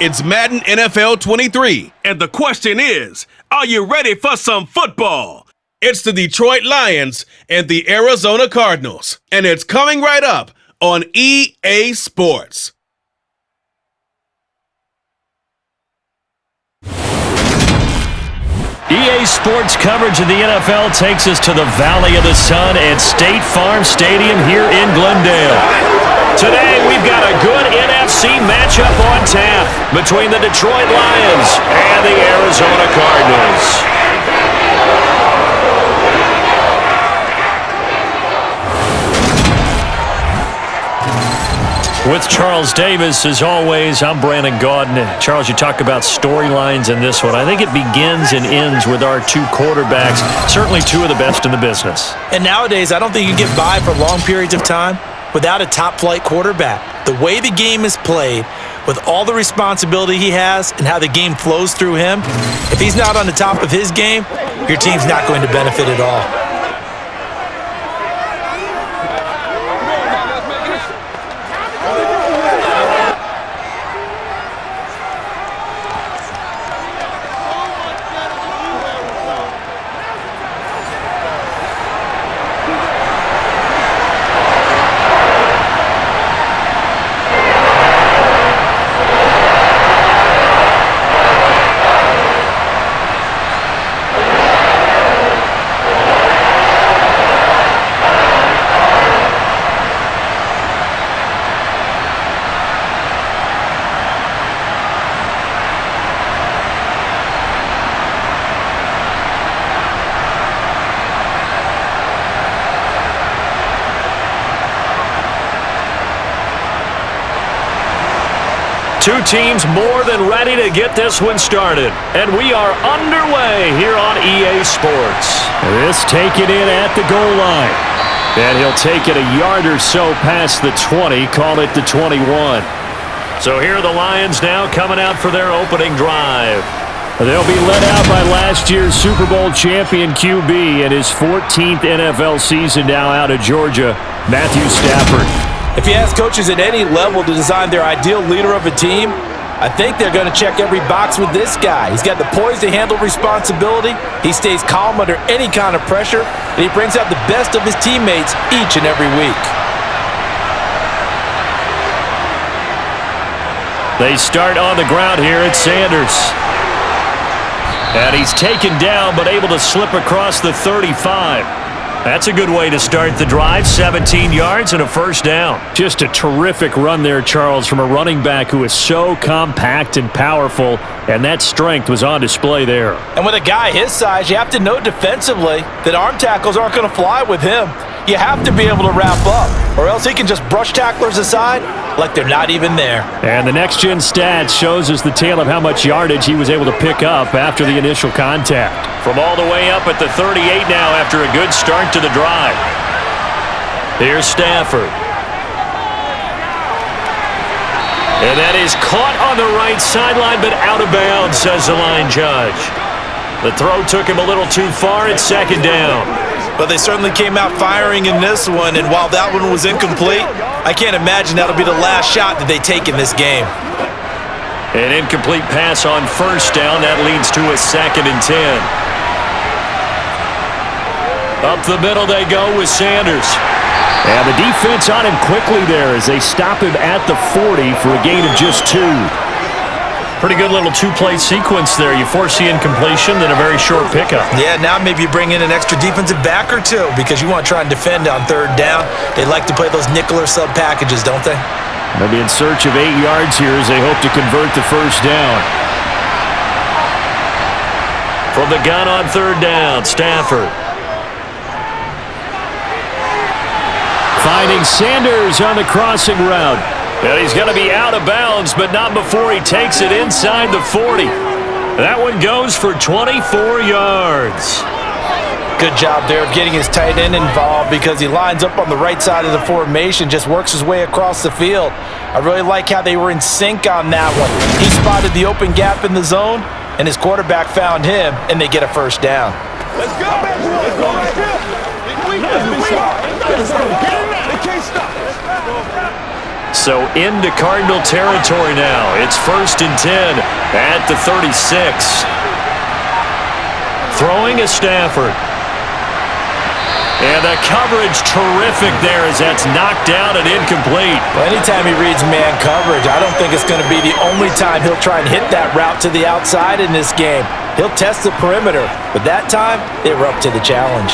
It's Madden NFL 23. And the question is, are you ready for some football? It's the Detroit Lions and the Arizona Cardinals. And it's coming right up on EA Sports. EA Sports coverage of the NFL takes us to the Valley of the Sun at State Farm Stadium here in Glendale. Today, we've got a good NFC matchup on tap between the Detroit Lions and the Arizona Cardinals. With Charles Davis, as always, I'm Brandon Gaudin. Charles, you talk about storylines in this one. I think it begins and ends with our two quarterbacks, certainly two of the best in the business. And nowadays, I don't think you can get by for long periods of time without a top-flight quarterback. The way the game is played, with all the responsibility he has and how the game flows through him, if he's not on the top of his game, your team's not going to benefit at all. Two teams more than ready to get this one started. And we are underway here on EA Sports. This taken in at the goal line. And he'll take it a yard or so past the 20, call it the 21. So here are the Lions now coming out for their opening drive. They'll be led out by last year's Super Bowl champion QB in his 14th NFL season now out of Georgia, Matthew Stafford. If you ask coaches at any level to design their ideal leader of a team, I think they're going to check every box with this guy. He's got the poise to handle responsibility. He stays calm under any kind of pressure, and he brings out the best of his teammates each and every week. They start on the ground here at Sanders. And he's taken down, but able to slip across the 35. That's a good way to start the drive. 17 yards and a first down. Just a terrific run there, Charles, from a running back who is so compact and powerful, and that strength was on display there. And with a guy his size, you have to know defensively that arm tackles aren't going to fly with him. You have to be able to wrap up, or else he can just brush tacklers aside like they're not even there. And the next-gen stats shows us the tale of how much yardage he was able to pick up after the initial contact. From all the way up at the 38 now after a good start to the drive. Here's Stafford. And that is caught on the right sideline, but out of bounds, says the line judge. The throw took him a little too far at second down. But they certainly came out firing in this one, and while that one was incomplete, I can't imagine that'll be the last shot that they take in this game. An incomplete pass on first down. That leads to a 2nd and 10. Up the middle they go with Sanders. And the defense on him quickly there as they stop him at the 40 for a gain of just 2. Pretty good little two-play sequence there. You force the incompletion, then a very short pickup. Yeah, now maybe you bring in an extra defensive back or two because you want to try and defend on third down. They like to play those nickel or sub packages, don't they? Maybe in search of 8 yards here as they hope to convert the first down. From the gun on third down, Stafford. Finding Sanders on the crossing route. And he's going to be out of bounds, but not before he takes it inside the 40. That one goes for 24 yards. Good job there of getting his tight end involved because he lines up on the right side of the formation, just works his way across the field. I really like how they were in sync on that one. He spotted the open gap in the zone, and his quarterback found him, and they get a first down. Let's go! Let's go! Let's go! They can't stop. So into Cardinal territory now. It's 1st and 10 at the 36. Throwing is Stafford. And the coverage terrific there as that's knocked down and incomplete. Well, anytime he reads man coverage, I don't think it's going to be the only time he'll try and hit that route to the outside in this game. He'll test the perimeter, but that time, they were up to the challenge.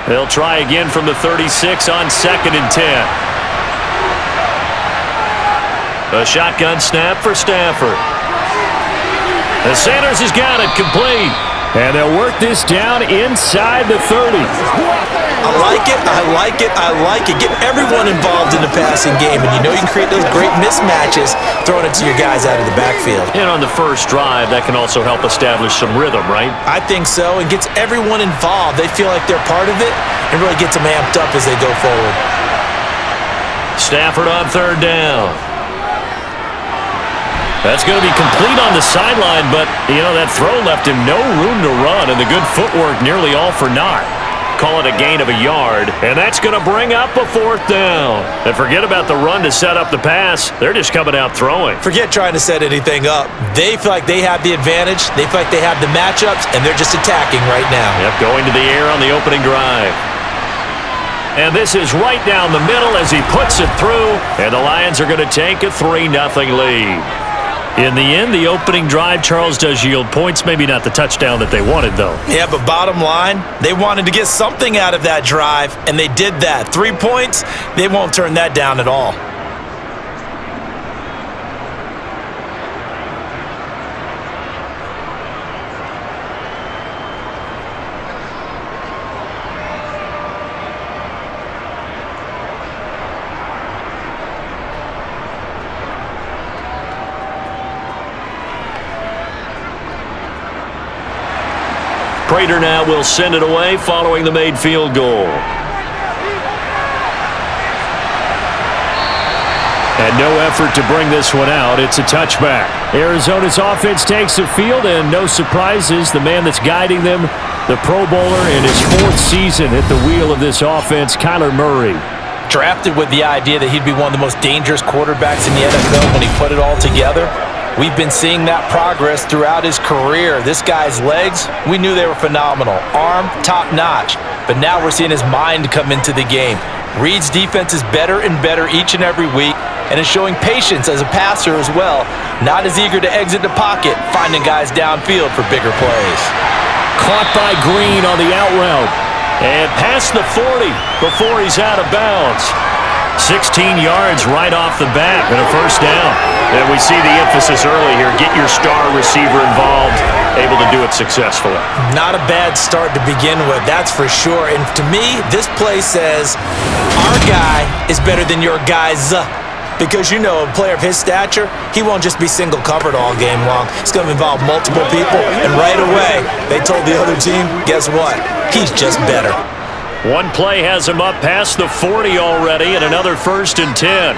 They'll try again from the 36 on 2nd and 10. A shotgun snap for Stafford. The Sanders has got it complete. And they'll work this down inside the 30. I like it, I like it, I like it. Get everyone involved in the passing game, and you know you can create those great mismatches throwing it to your guys out of the backfield. And on the first drive, that can also help establish some rhythm, right? I think so, and gets everyone involved. They feel like they're part of it and really gets them amped up as they go forward. Stafford on 3rd down. That's going to be complete on the sideline, but, you know, that throw left him no room to run, and the good footwork nearly all for naught. Call it a gain of a yard, and that's going to bring up a 4th down. And forget about the run to set up the pass. They're just coming out throwing. Forget trying to set anything up. They feel like they have the advantage. They feel like they have the matchups, and they're just attacking right now. Yep, going to the air on the opening drive. And this is right down the middle as he puts it through, and the Lions are going to take a 3-0 lead. In the end, the opening drive, Charles, does yield points. Maybe not the touchdown that they wanted, though. Yeah, but bottom line, they wanted to get something out of that drive, and they did that. 3 points, they won't turn that down at all. Prater now will send it away following the made field goal. And no effort to bring this one out. It's a touchback. Arizona's offense takes the field, and no surprises. The man that's guiding them, the Pro Bowler in his 4th season at the wheel of this offense, Kyler Murray. Drafted with the idea that he'd be one of the most dangerous quarterbacks in the NFL when he put it all together. We've been seeing that progress throughout his career. This guy's legs, we knew they were phenomenal. Arm, top-notch. But now we're seeing his mind come into the game. Reed's defense is better and better each and every week, and is showing patience as a passer as well. Not as eager to exit the pocket, finding guys downfield for bigger plays. Caught by Green on the out route. And past the 40 before he's out of bounds. 16 yards right off the bat and a 1st down. And we see the emphasis early here. Get your star receiver involved, able to do it successfully. Not a bad start to begin with, that's for sure. And to me, this play says, our guy is better than your guy's. Because, you know, a player of his stature, he won't just be single covered all game long. It's going to involve multiple people. And right away, they told the other team, guess what? He's just better. One play has him up past the 40 already, and another 1st and 10.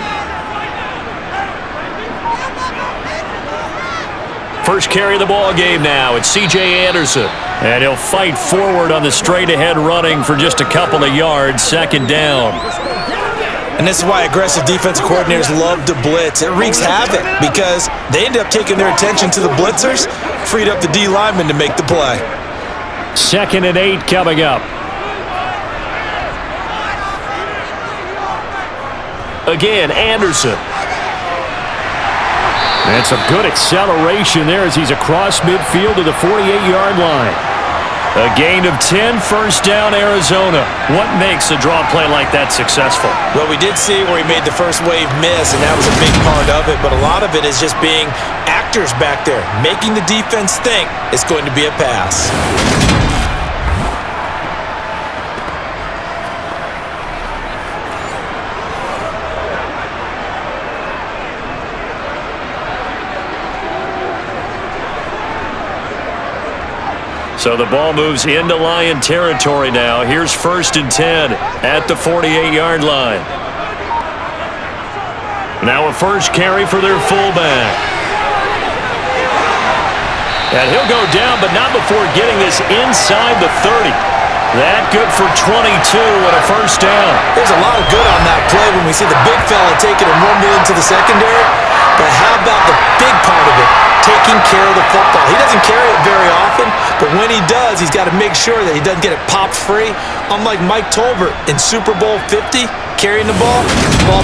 First carry of the ball game now. It's C.J. Anderson. And he'll fight forward on the straight-ahead running for just a couple of yards. 2nd down. And this is why aggressive defensive coordinators love to blitz. It wreaks havoc because they end up taking their attention to the blitzers, freed up the D lineman to make the play. 2nd and 8 coming up. Again, Anderson. And some good acceleration there as he's across midfield to the 48-yard line. A gain of 10, 1st down, Arizona. What makes a draw play like that successful? Well, we did see where he made the first wave miss, and that was a big part of it. But a lot of it is just being actors back there, making the defense think it's going to be a pass. So the ball moves into Lion territory now. Here's 1st and 10 at the 48-yard line. Now a first carry for their fullback. And he'll go down, but not before getting this inside the 30. That good for 22 and a first down. There's a lot of good on that play when we see the big fella take it and rumble into the secondary. But how about the big part of it, taking care of the football? He doesn't carry it very often, but when he does, he's got to make sure that he doesn't get it popped free. Unlike Mike Tolbert in Super Bowl 50, carrying the ball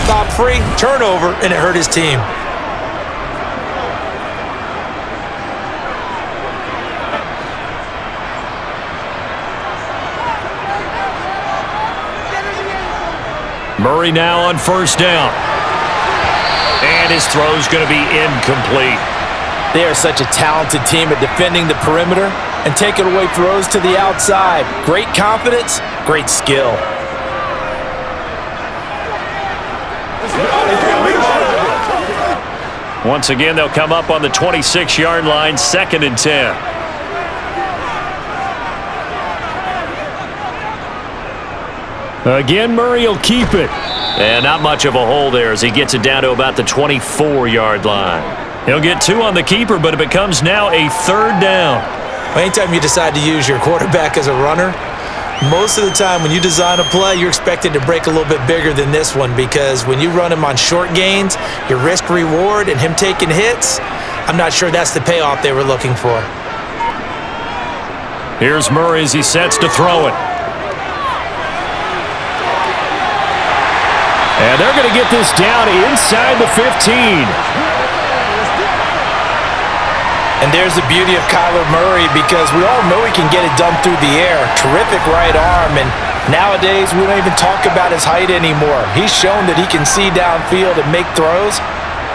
popped free, turnover, and it hurt his team. Murray now on first down. And his throw's going to be incomplete. They are such a talented team at defending the perimeter and taking away throws to the outside. Great confidence, great skill. Once again, they'll come up on the 26-yard line, 2nd and 10. Again, Murray will keep it. And not much of a hole there as he gets it down to about the 24-yard line. He'll get 2 on the keeper, but it becomes now a 3rd down. Anytime you decide to use your quarterback as a runner, most of the time when you design a play, you're expected to break a little bit bigger than this one, because when you run him on short gains, your risk-reward and him taking hits, I'm not sure that's the payoff they were looking for. Here's Murray as he sets to throw it. And they're going to get this down inside the 15. And there's the beauty of Kyler Murray, because we all know he can get it done through the air. Terrific right arm, and nowadays we don't even talk about his height anymore. He's shown that he can see downfield and make throws,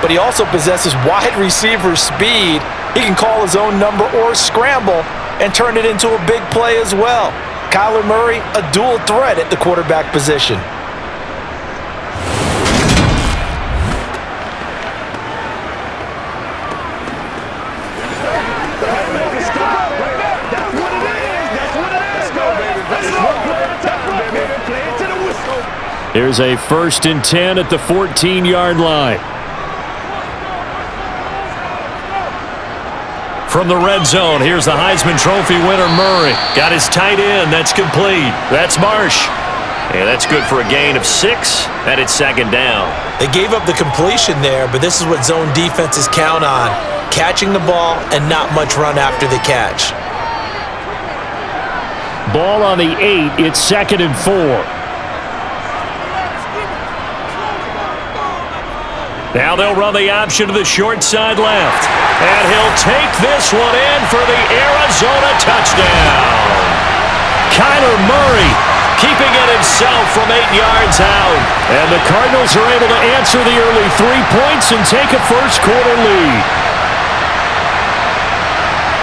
but he also possesses wide receiver speed. He can call his own number or scramble and turn it into a big play as well. Kyler Murray, a dual threat at the quarterback position. Here's a 1st and 10 at the 14-yard line. From the red zone, here's the Heisman Trophy winner, Murray. Got his tight end. That's complete. That's Marsh. And that's good for a gain of 6, and it's 2nd down. They gave up the completion there, but this is what zone defenses count on. Catching the ball and not much run after the catch. Ball on the 8. It's 2nd and 4. Now they'll run the option to the short side left. And he'll take this one in for the Arizona touchdown. Kyler Murray keeping it himself from 8 yards out. And the Cardinals are able to answer the early 3 points and take a first-quarter lead.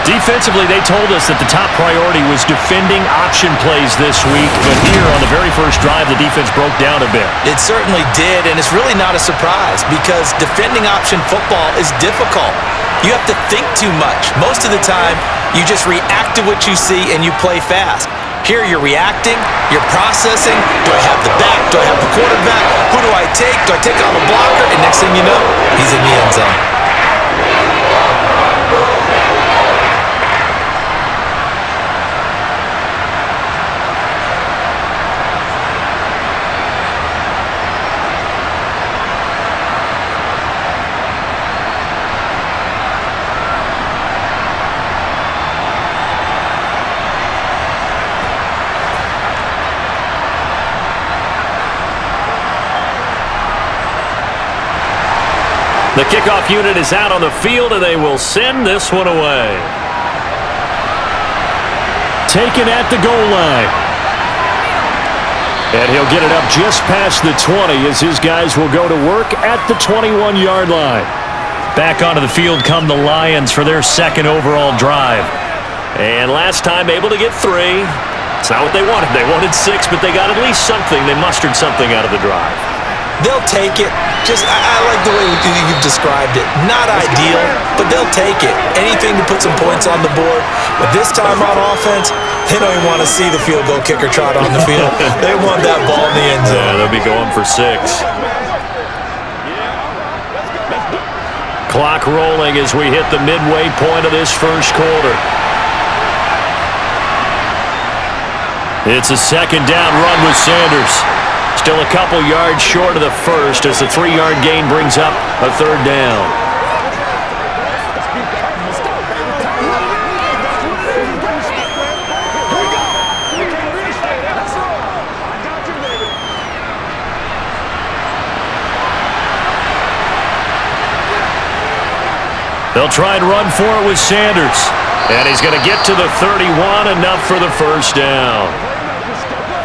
Defensively, they told us that the top priority was defending option plays this week, but here on the very first drive, the defense broke down a bit. It certainly did, and it's really not a surprise, because defending option football is difficult. You have to think too much. Most of the time, you just react to what you see and you play fast. Here you're reacting, you're processing. Do I have the back? Do I have the quarterback? Who do I take? Do I take on the blocker? And next thing you know, he's in the end zone. The kickoff unit is out on the field, and they will send this one away. Taken at the goal line. And he'll get it up just past the 20 as his guys will go to work at the 21-yard line. Back onto the field come the Lions for their 2nd overall drive. And last time able to get 3. It's not what they wanted. They wanted 6, but they got at least something. They mustered something out of the drive. They'll take it. I like the way you've described it. Not ideal, but they'll take it. Anything to put some points on the board. But this time on offense, they don't even want to see the field goal kicker trot on the field. They want that ball in the end zone. Yeah, they'll be going for 6. Clock rolling as we hit the midway point of this first quarter. It's a second down run with Sanders. Still a couple yards short of the first as the 3-yard gain brings up a third down. They'll try and run for it with Sanders. And he's going to get to the 31, enough for the first down.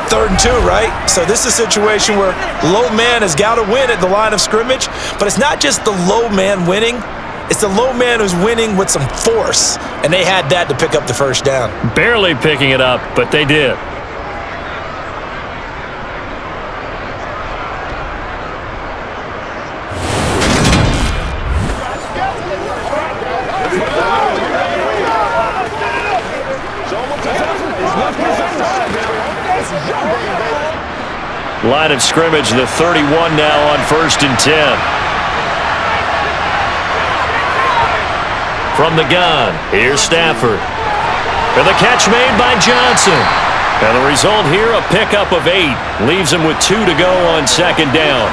3rd and 2, right? So this is a situation where low man has got to win at the line of scrimmage, but it's not just the low man winning. It's the low man who's winning with some force, and they had that to pick up the first down. Barely picking it up, but they did. Line of scrimmage, the 31 now on 1st and 10. From the gun, here's Stafford. And the catch made by Johnson. And the result here, a pickup of 8. Leaves him with 2 to go on 2nd down.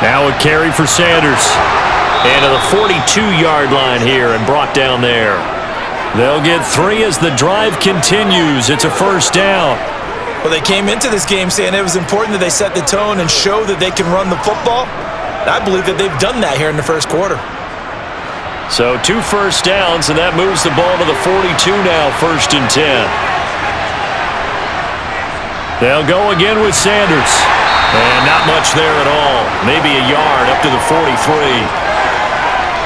Now a carry for Sanders. And to the 42-yard line here and brought down there. They'll get 3 as the drive continues. It's a first down. Well, they came into this game saying it was important that they set the tone and show that they can run the football. And I believe that they've done that here in the first quarter. So 2 first downs, and that moves the ball to the 42 now, 1st and 10. They'll go again with Sanders. And not much there at all. Maybe a yard up to the 43.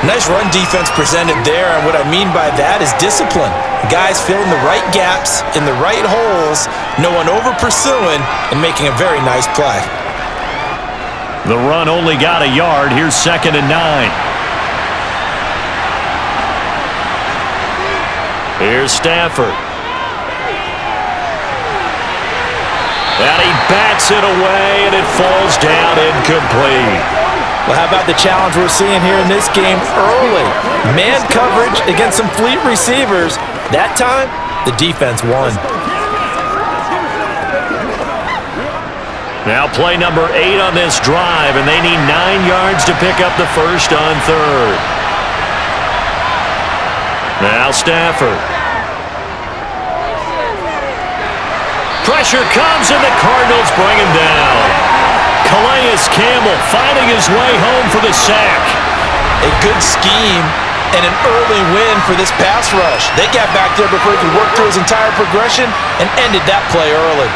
Nice run defense presented there, and what I mean by that is discipline. Guys filling the right gaps in the right holes, no one over-pursuing, and making a very nice play. The run only got a yard. Here's 2nd and 9. Here's Stafford. And he bats it away, and it falls down incomplete. Well, how about the challenge we're seeing here in this game early? Man coverage against some fleet receivers. That time, the defense won. Now play number 8 on this drive, and they need 9 yards to pick up the first on 3rd. Now Stafford. Pressure comes, and the Cardinals bring him down. Calais Campbell finding his way home for the sack. A good scheme and an early win for this pass rush. They got back there before he could work through his entire progression and ended that play early.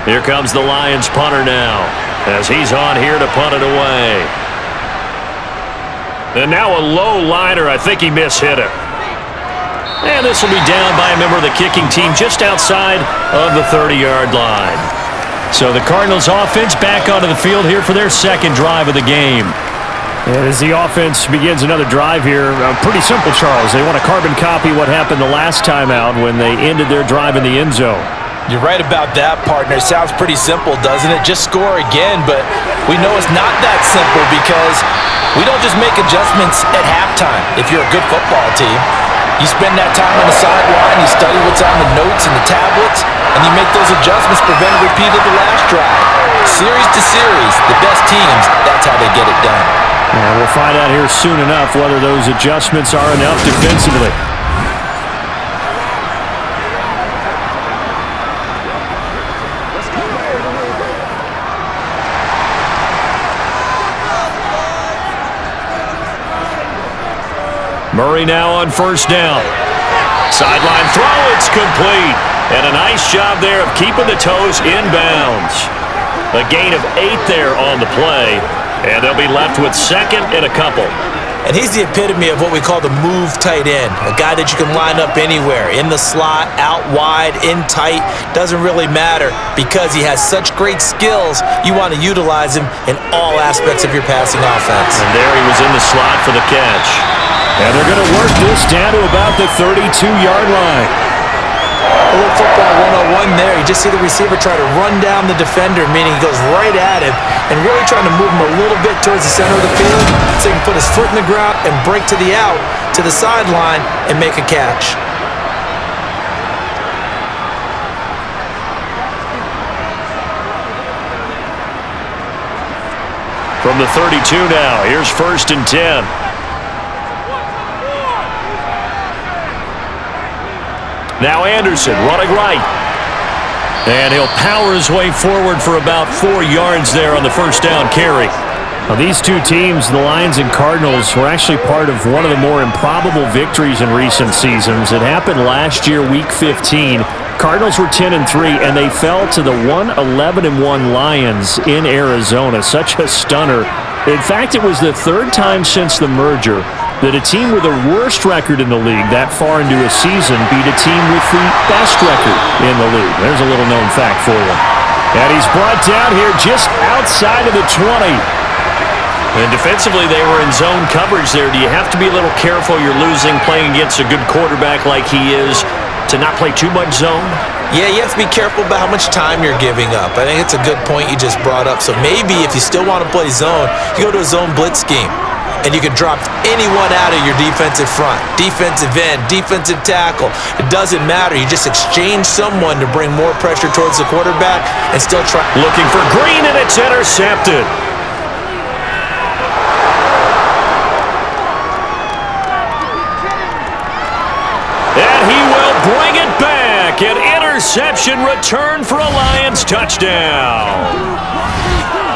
Here comes the Lions punter now, as he's on here to punt it away. And now a low liner. I think he mishit it. And this will be down by a member of the kicking team just outside of the 30-yard line. So the Cardinals offense back onto the field here for their 2nd drive of the game. And as the offense begins another drive here, pretty simple, Charles. They want to carbon copy what happened the last time out when they ended their drive in the end zone. You're right about that, partner. Sounds pretty simple, doesn't it? Just score again, but we know it's not that simple because we don't just make adjustments at halftime if you're a good football team. You spend that time on the sideline, you study what's on the notes and the tablets, and you make those adjustments, prevent a repeat of the last drive. Series to series, the best teams, that's how they get it done. And we'll find out here soon enough whether those adjustments are enough defensively. Murray now on 1st down. Sideline throw, it's complete. And a nice job there of keeping the toes inbounds. A gain of 8 there on the play. And they'll be left with 2nd and a couple. And he's the epitome of what we call the move tight end, a guy that you can line up anywhere, in the slot, out wide, in tight, doesn't really matter because he has such great skills. You want to utilize him in all aspects of your passing offense. And there he was in the slot for the catch. And they're going to work this down to about the 32-yard line. A little football 101 there. You just see the receiver try to run down the defender, meaning he goes right at him and really trying to move him a little bit towards the center of the field so he can put his foot in the ground and break to the out, to the sideline, and make a catch. From the 32 now, here's 1st and 10. Now Anderson running right. And he'll power his way forward for about 4 yards there on the first down carry. Now, these two teams, the Lions and Cardinals, were actually part of one of the more improbable victories in recent seasons. It happened last year, Week 15. Cardinals were 10-3, and they fell to the 1-11-1 Lions in Arizona. Such a stunner. In fact, it was the 3rd time since the merger that a team with the worst record in the league that far into a season beat a team with the best record in the league. There's a little known fact for you. And he's brought down here just outside of the 20. And defensively, they were in zone coverage there. Do you have to be a little careful? You're losing playing against a good quarterback like he is to not play too much zone? Yeah, you have to be careful about how much time you're giving up. I think it's a good point you just brought up. So maybe if you still want to play zone, you go to a zone blitz scheme. And you can drop anyone out of your defensive front, defensive end, defensive tackle. It doesn't matter. You just exchange someone to bring more pressure towards the quarterback and still try. Looking for Green, and it's intercepted. And he will bring it back. An interception return for a Lions touchdown.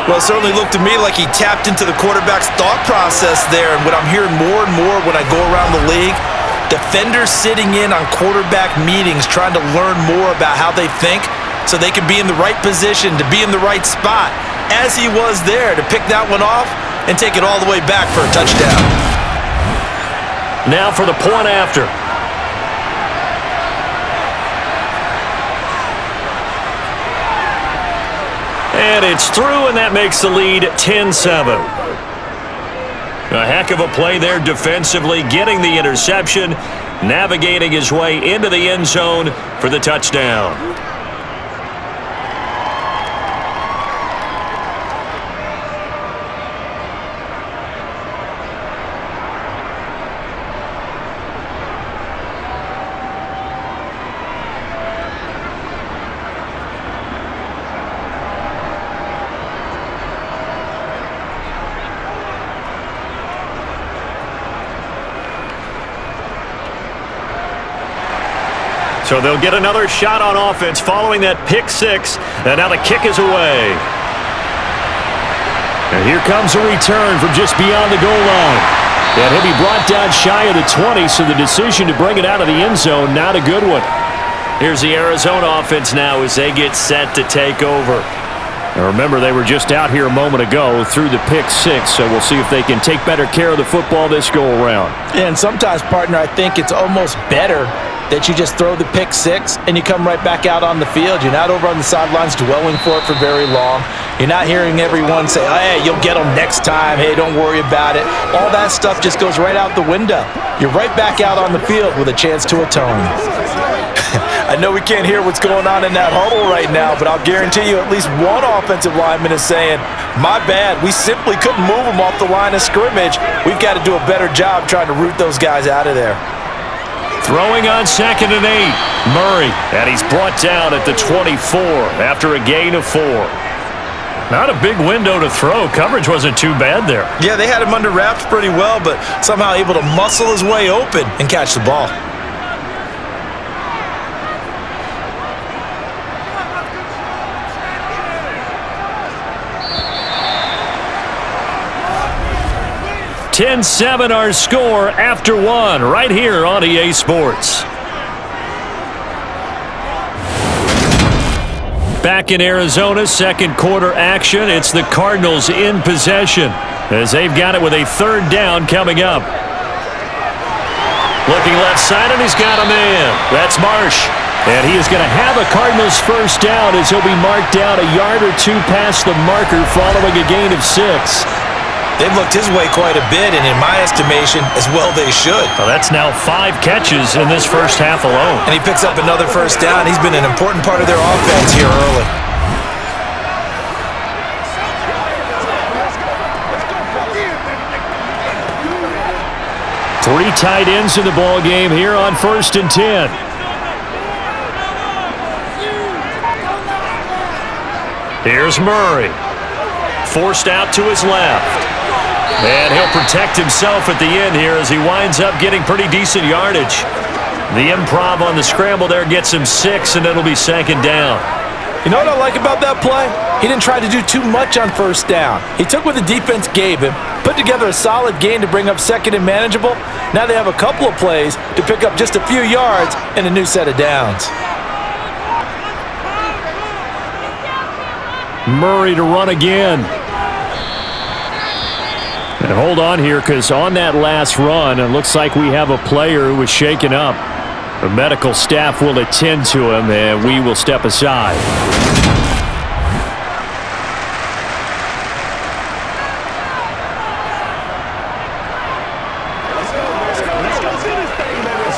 Well, it certainly looked to me like he tapped into the quarterback's thought process there. And what I'm hearing more and more when I go around the league, defenders sitting in on quarterback meetings trying to learn more about how they think so they can be in the right position, to be in the right spot, as he was there, to pick that one off and take it all the way back for a touchdown. Now for the point after. And it's through, and that makes the lead 10-7. A heck of a play there defensively, getting the interception, navigating his way into the end zone for the touchdown. So they'll get another shot on offense following that pick six. And now the kick is away. And here comes a return from just beyond the goal line. And he'll be brought down shy of the 20, so the decision to bring it out of the end zone, not a good one. Here's the Arizona offense now as they get set to take over. And remember, they were just out here a moment ago through the pick six, so we'll see if they can take better care of the football this go-around. And sometimes, partner, I think it's almost better that you just throw the pick six and you come right back out on the field. You're not over on the sidelines dwelling for it for very long. You're not hearing everyone say, oh, hey, you'll get them next time. Hey, don't worry about it. All that stuff just goes right out the window. You're right back out on the field with a chance to atone. I know we can't hear what's going on in that huddle right now, but I'll guarantee you at least one offensive lineman is saying, my bad, we simply couldn't move them off the line of scrimmage. We've got to do a better job trying to root those guys out of there. Throwing on 2nd and 8, Murray, and he's brought down at the 24 after a gain of 4. Not a big window to throw. Coverage wasn't too bad there. Yeah, they had him under wraps pretty well, but somehow able to muscle his way open and catch the ball. (10-7) our score after one right here on EA Sports. Back in Arizona, second quarter action. It's the Cardinals in possession. as they've got it with a third down coming up. Looking left side, and he's got a man. That's Marsh. And he is going to have a Cardinals first down as he'll be marked down a yard or two past the marker following a gain of 6. They've looked his way quite a bit, and in my estimation, as well they should. Well, that's now 5 catches in this first half alone. And he picks up another first down. He's been an important part of their offense here early. Three tight ends in the ball game here on 1st and 10. Here's Murray. Forced out to his left. And he'll protect himself at the end here as he winds up getting pretty decent yardage. The improv on the scramble there gets him 6, and it'll be 2nd down. You know what I like about that play? He didn't try to do too much on first down. He took what the defense gave him, put together a solid gain to bring up 2nd and manageable. Now they have a couple of plays to pick up just a few yards and a new set of downs. Murray to run again. And hold on here, because on that last run, it looks like we have a player who was shaken up. The medical staff will attend to him, and we will step aside.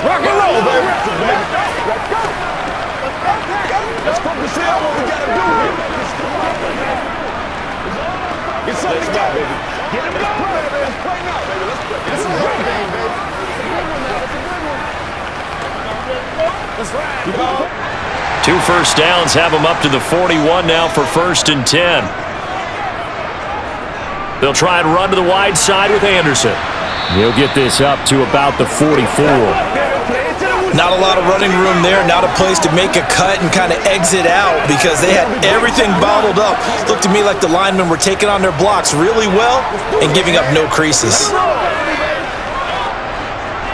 Rock and roll, baby. Let's go. Let's focus in on what we got to do here. Get something started, baby. Get him going, baby. Let's play now, baby. Let's play. This is your game, baby. That's right. 2 first downs have him up to the 41 now for 1st and 10. They'll try and run to the wide side with Anderson. He'll get this up to about the 44. Not a lot of running room there, not a place to make a cut and kind of exit out because they had everything bottled up. Looked to me like the linemen were taking on their blocks really well and giving up no creases.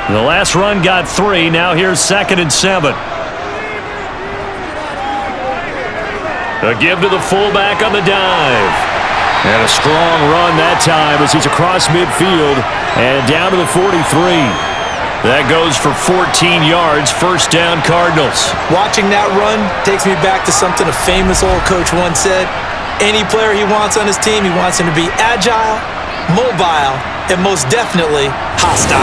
The last run got 3. Now here's 2nd and 7. A give to the fullback on the dive. And a strong run that time as he's across midfield and down to the 43. That goes for 14 yards, 1st down Cardinals. Watching that run takes me back to something a famous old coach once said. Any player he wants on his team, he wants him to be agile, mobile, and most definitely hostile.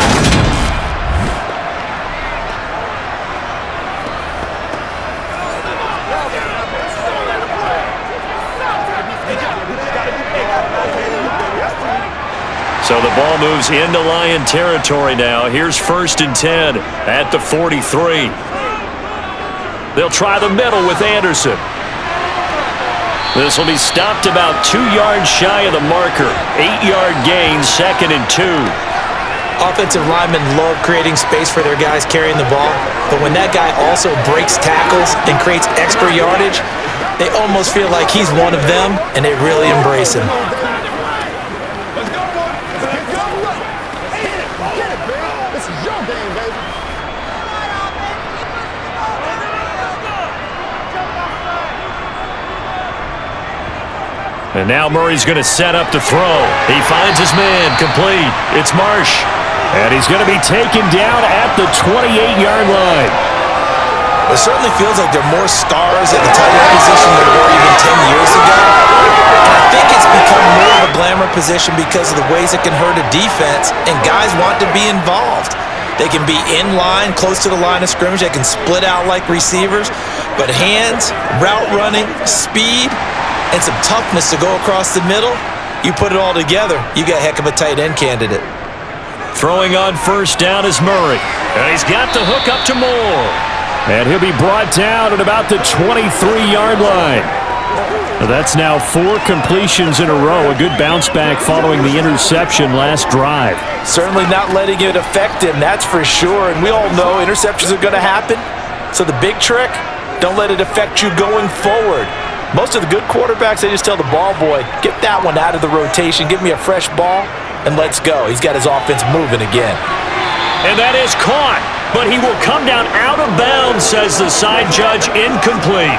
So the ball moves into Lion territory now. Here's 1st and 10 at the 43. They'll try the middle with Anderson. This will be stopped about 2 yards shy of the marker. 8-yard gain, 2nd and 2. Offensive linemen love creating space for their guys carrying the ball, but when that guy also breaks tackles and creates extra yardage, they almost feel like he's one of them, and they really embrace him. And now Murray's going to set up to throw. He finds his man, complete. It's Marsh. And he's going to be taken down at the 28-yard line. It certainly feels like there are more stars at the tight end position than there were even 10 years ago. And I think it's become more of a glamour position because of the ways it can hurt a defense, and guys want to be involved. They can be in line, close to the line of scrimmage. They can split out like receivers. But hands, route running, speed, and some toughness to go across the middle, you put it all together, you got a heck of a tight end candidate. Throwing on 1st down is Murray. And he's got the hook up to Moore. And he'll be brought down at about the 23-yard line. That's now 4 completions in a row. A good bounce back following the interception last drive. Certainly not letting it affect him, that's for sure. And we all know interceptions are going to happen. So the big trick, don't let it affect you going forward. Most of the good quarterbacks, they just tell the ball boy, get that one out of the rotation, give me a fresh ball, and let's go. He's got his offense moving again. And that is caught, but he will come down out of bounds, says the side judge, incomplete.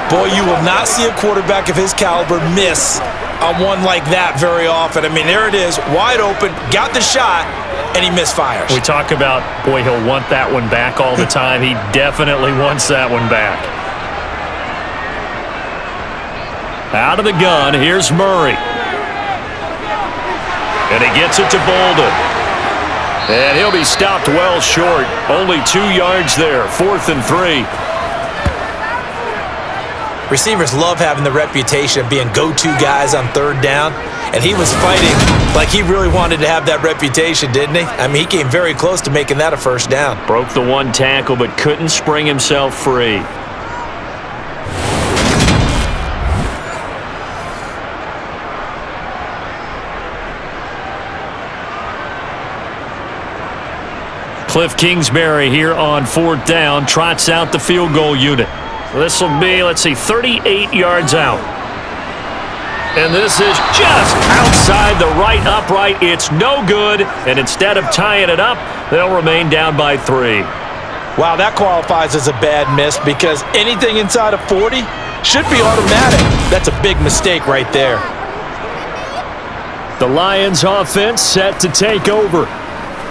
Boy, you will not see a quarterback of his caliber miss on one like that very often. I mean, there it is, wide open, got the shot, and he misfires. We talk about, boy, he'll want that one back all the time. He definitely wants that one back. Out of the gun, here's Murray. And he gets it to Bolden. And he'll be stopped well short. Only 2 yards there, 4th and 3. Receivers love having the reputation of being go-to guys on 3rd down, and he was fighting like he really wanted to have that reputation, didn't he? I mean, he came very close to making that a 1st down. Broke the 1 tackle, but couldn't spring himself free. Cliff Kingsbury here on 4th down, trots out the field goal unit. This will be, 38 yards out. And this is just outside the right upright. It's no good, and instead of tying it up, they'll remain down by 3. Wow, that qualifies as a bad miss because anything inside of 40 should be automatic. That's a big mistake right there. The Lions offense set to take over.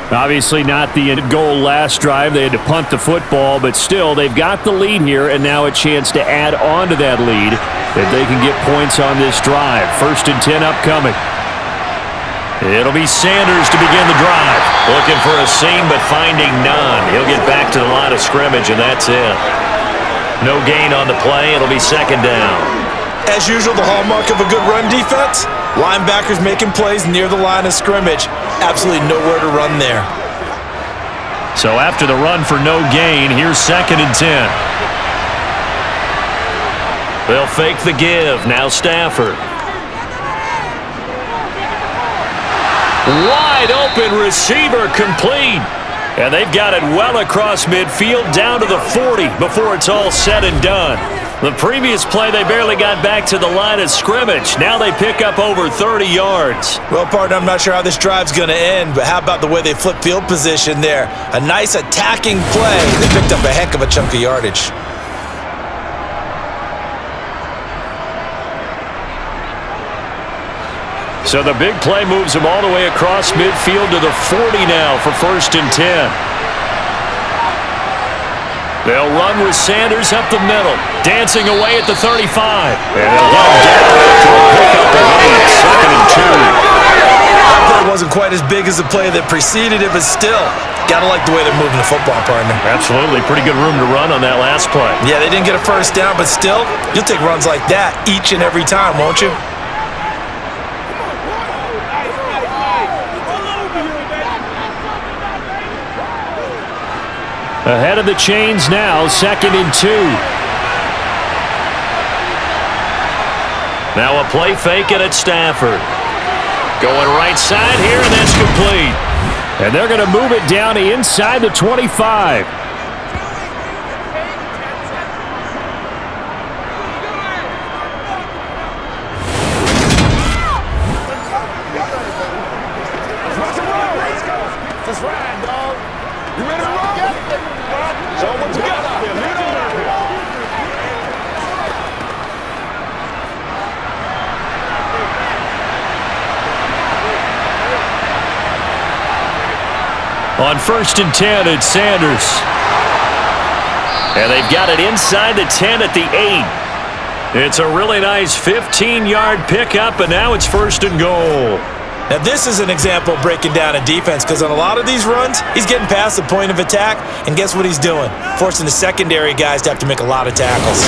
Obviously not the goal last drive. They had to punt the football, but still, they've got the lead here, and now a chance to add on to that lead if they can get points on this drive. 1st and 10 upcoming. It'll be Sanders to begin the drive. Looking for a seam, but finding none. He'll get back to the line of scrimmage, and that's it. No gain on the play. It'll be 2nd down. As usual, the hallmark of a good run defense, linebackers making plays near the line of scrimmage. Absolutely nowhere to run there. So after the run for no gain, here's 2nd and 10. They'll fake the give. Now Stafford. Wide open receiver complete. And they've got it well across midfield down to the 40 before it's all said and done. The previous play, they barely got back to the line of scrimmage. Now they pick up over 30 yards. Well, partner, I'm not sure how this drive's going to end, but how about the way they flip field position there? A nice attacking play. They picked up a heck of a chunk of yardage. So the big play moves them all the way across midfield to the 40 now for 1st and 10. They'll run with Sanders up the middle, dancing away at the 35. And they'll let him down after a pickup of 8, 2nd and 2. That play wasn't quite as big as the play that preceded it, but still, gotta like the way they're moving the football, partner. Absolutely. Pretty good room to run on that last play. Yeah, they didn't get a 1st down, but still, you'll take runs like that each and every time, won't you? Ahead of the chains now, 2nd and 2. Now a play fake it at Stafford. Going right side here, and that's complete. And they're going to move it down to inside the 25. That's right, dog. You ready to roll? Show what you got out here. Lead on. On 1st and 10, it's Sanders. And they've got it inside the 10 at the 8. It's a really nice 15-yard pickup, and now it's 1st and goal. Now, this is an example of breaking down a defense because on a lot of these runs, he's getting past the point of attack, and guess what he's doing? Forcing the secondary guys to have to make a lot of tackles.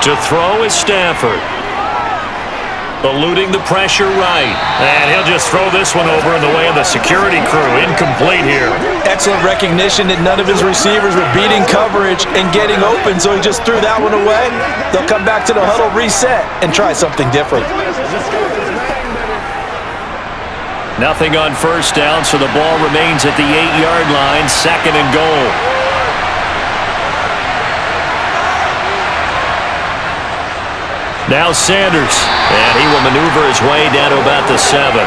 To throw is Stafford. Eluding the pressure right. And he'll just throw this one over in the way of the security crew. Incomplete here. Excellent recognition that none of his receivers were beating coverage and getting open, so he just threw that one away. They'll come back to the huddle, reset, and try something different. Nothing on 1st down, so the ball remains at the 8-yard line, 2nd and goal. Now Sanders, and he will maneuver his way down to about the 7.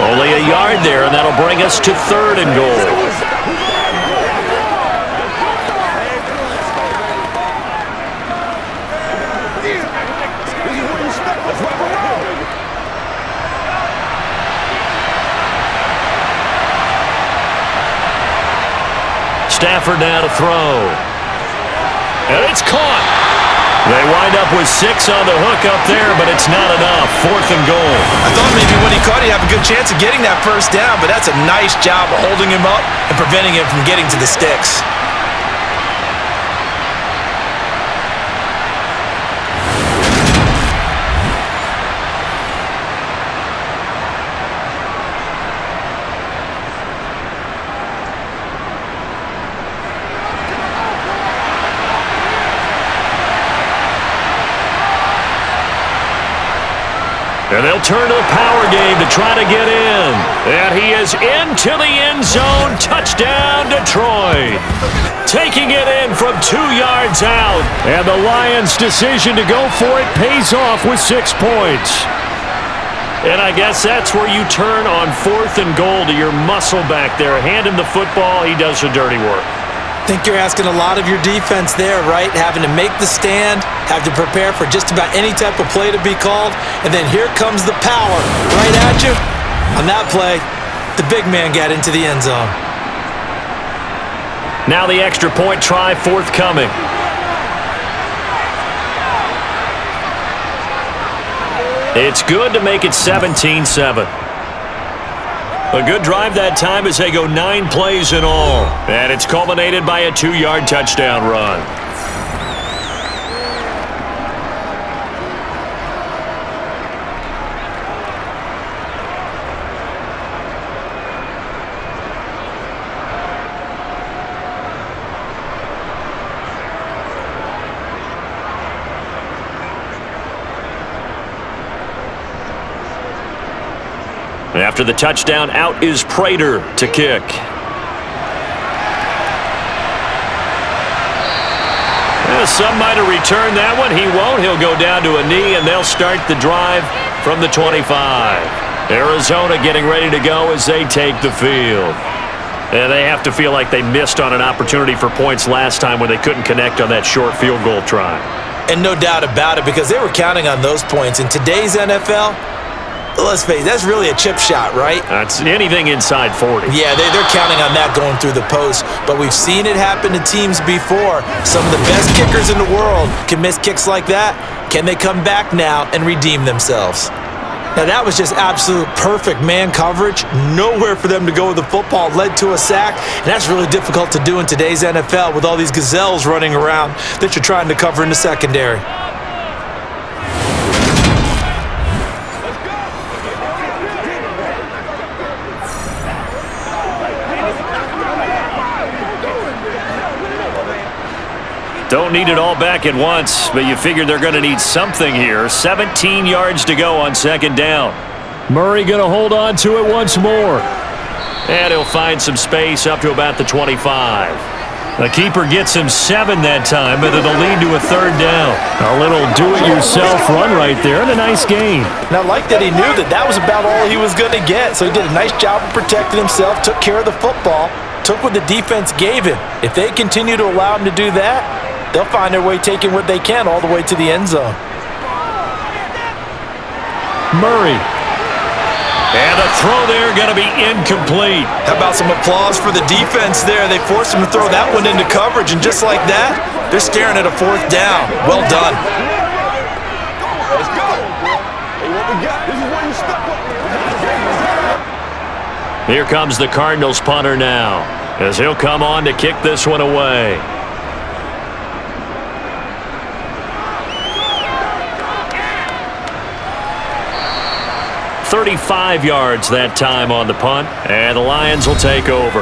Only a yard there, and that'll bring us to 3rd and goal. Stafford now to throw. And it's caught. They wind up with 6 on the hook up there, but it's not enough. 4th and goal. I thought maybe when he caught it, he'd have a good chance of getting that first down, but that's a nice job of holding him up and preventing him from getting to the sticks. And they'll turn to the power game to try to get in. And he is into the end zone. Touchdown, Detroit. Taking it in from 2 yards out. And the Lions' decision to go for it pays off with 6 points. And I guess that's where you turn on 4th and goal to your muscle back there. Hand him the football. He does the dirty work. I think you're asking a lot of your defense there, right? Having to make the stand, have to prepare for just about any type of play to be called, and then here comes the power right at you. On that play, the big man got into the end zone. Now the extra point try forthcoming. It's good to make it 17-7. A good drive that time as they go 9 plays in all. And it's culminated by a 2-yard touchdown run. After the touchdown, out is Prater to kick. Some might have returned that one. He won't. He'll go down to a knee, and they'll start the drive from the 25. Arizona getting ready to go as they take the field. And they have to feel like they missed on an opportunity for points last time when they couldn't connect on that short field goal try. And no doubt about it, because they were counting on those points. In today's NFL, let's face it, that's really a chip shot, right? That's anything inside 40. Yeah, they're counting on that going through the post. But we've seen it happen to teams before. Some of the best kickers in the world can miss kicks like that. Can they come back now and redeem themselves? Now, that was just absolute perfect man coverage. Nowhere for them to go with the football. Led to a sack. And that's really difficult to do in today's NFL with all these gazelles running around that you're trying to cover in the secondary. Don't need it all back at once, but you figure they're going to need something here. 17 yards to go on 2nd down. Murray going to hold on to it once more. And he'll find some space up to about the 25. The keeper gets him 7 that time, but it'll lead to a 3rd down. A little do-it-yourself run right there and a nice gain. And I like that he knew that was about all he was going to get. So he did a nice job of protecting himself, took care of the football, took what the defense gave him. If they continue to allow him to do that, they'll find their way taking what they can all the way to the end zone. Murray. And a throw there going to be incomplete. How about some applause for the defense there? They forced him to throw that one into coverage, and just like that, they're staring at a 4th down. Well done. Let's go. Hey, what we got? This is where you step up. Here comes the Cardinals punter now, as he'll come on to kick this one away. 35 yards that time on the punt, and the Lions will take over.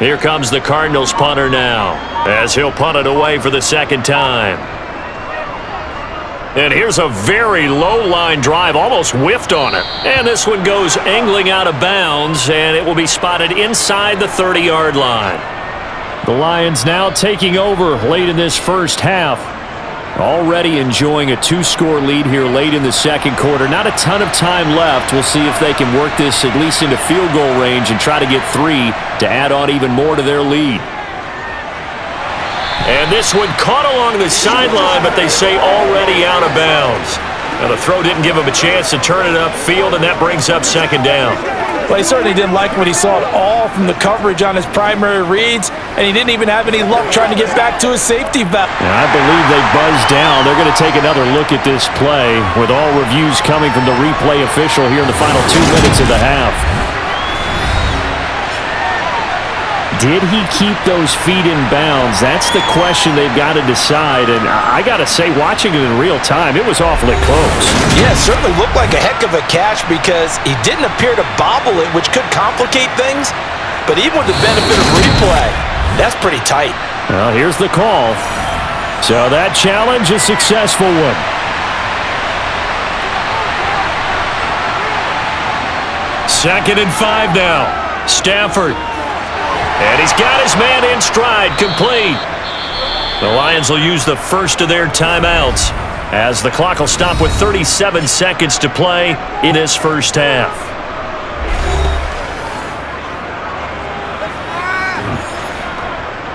Here comes the Cardinals punter now, as he'll punt it away for the second time. And here's a very low line drive, almost whiffed on it. And this one goes angling out of bounds, and it will be spotted inside the 30-yard line. The Lions now taking over late in this first half. Already enjoying a 2-score lead here late in the second quarter. Not a ton of time left. We'll see if they can work this at least into field goal range and try to get 3 to add on even more to their lead. And this one caught along the sideline, but they say already out of bounds. Now the throw didn't give him a chance to turn it upfield, and that brings up second down. Well, he certainly didn't like what he saw at all from the coverage on his primary reads, and he didn't even have any luck trying to get back to his safety valve. I believe they buzzed down. They're going to take another look at this play, with all reviews coming from the replay official here in the final 2 minutes of the half. Did he keep those feet in bounds? That's the question they've got to decide. And I got to say, watching it in real time, it was awfully close. Yeah, it certainly looked like a heck of a catch because he didn't appear to bobble it, which could complicate things. But even with the benefit of replay, that's pretty tight. Well, here's the call. So that challenge, a successful one. Second and 5 now. Stafford. And he's got his man in stride, complete. The Lions will use the first of their timeouts as the clock will stop with 37 seconds to play in this first half.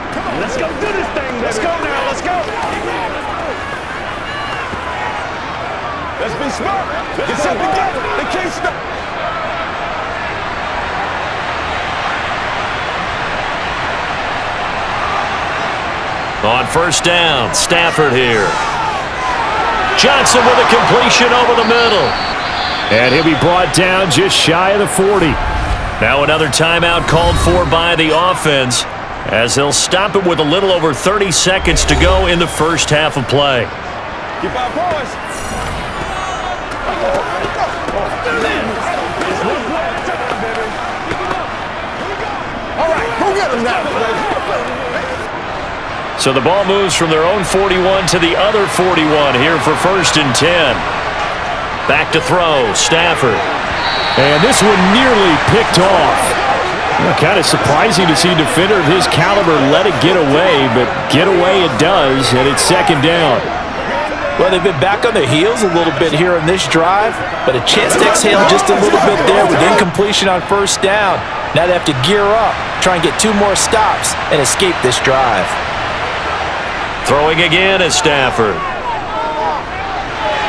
Come on, let's go do this thing, baby. Let's go now, let's go. Let's be smart. Get set together. They can't stop. On first down, Stafford here. Johnson with a completion over the middle. And he'll be brought down just shy of the 40. Now another timeout called for by the offense as they'll stop it with a little over 30 seconds to go in the first half of play. Keep our boys. All right, go get him now. So the ball moves from their own 41 to the other 41 here for first and 10. Back to throw, Stafford. And this one nearly picked off. Well, kind of surprising to see a defender of his caliber let it get away, but get away it does, and it's second down. Well, they've been back on their heels a little bit here on this drive, but a chance to exhale just a little bit there with incompletion on first down. Now they have to gear up, try and get 2 more stops, and escape this drive. Throwing again is Stafford.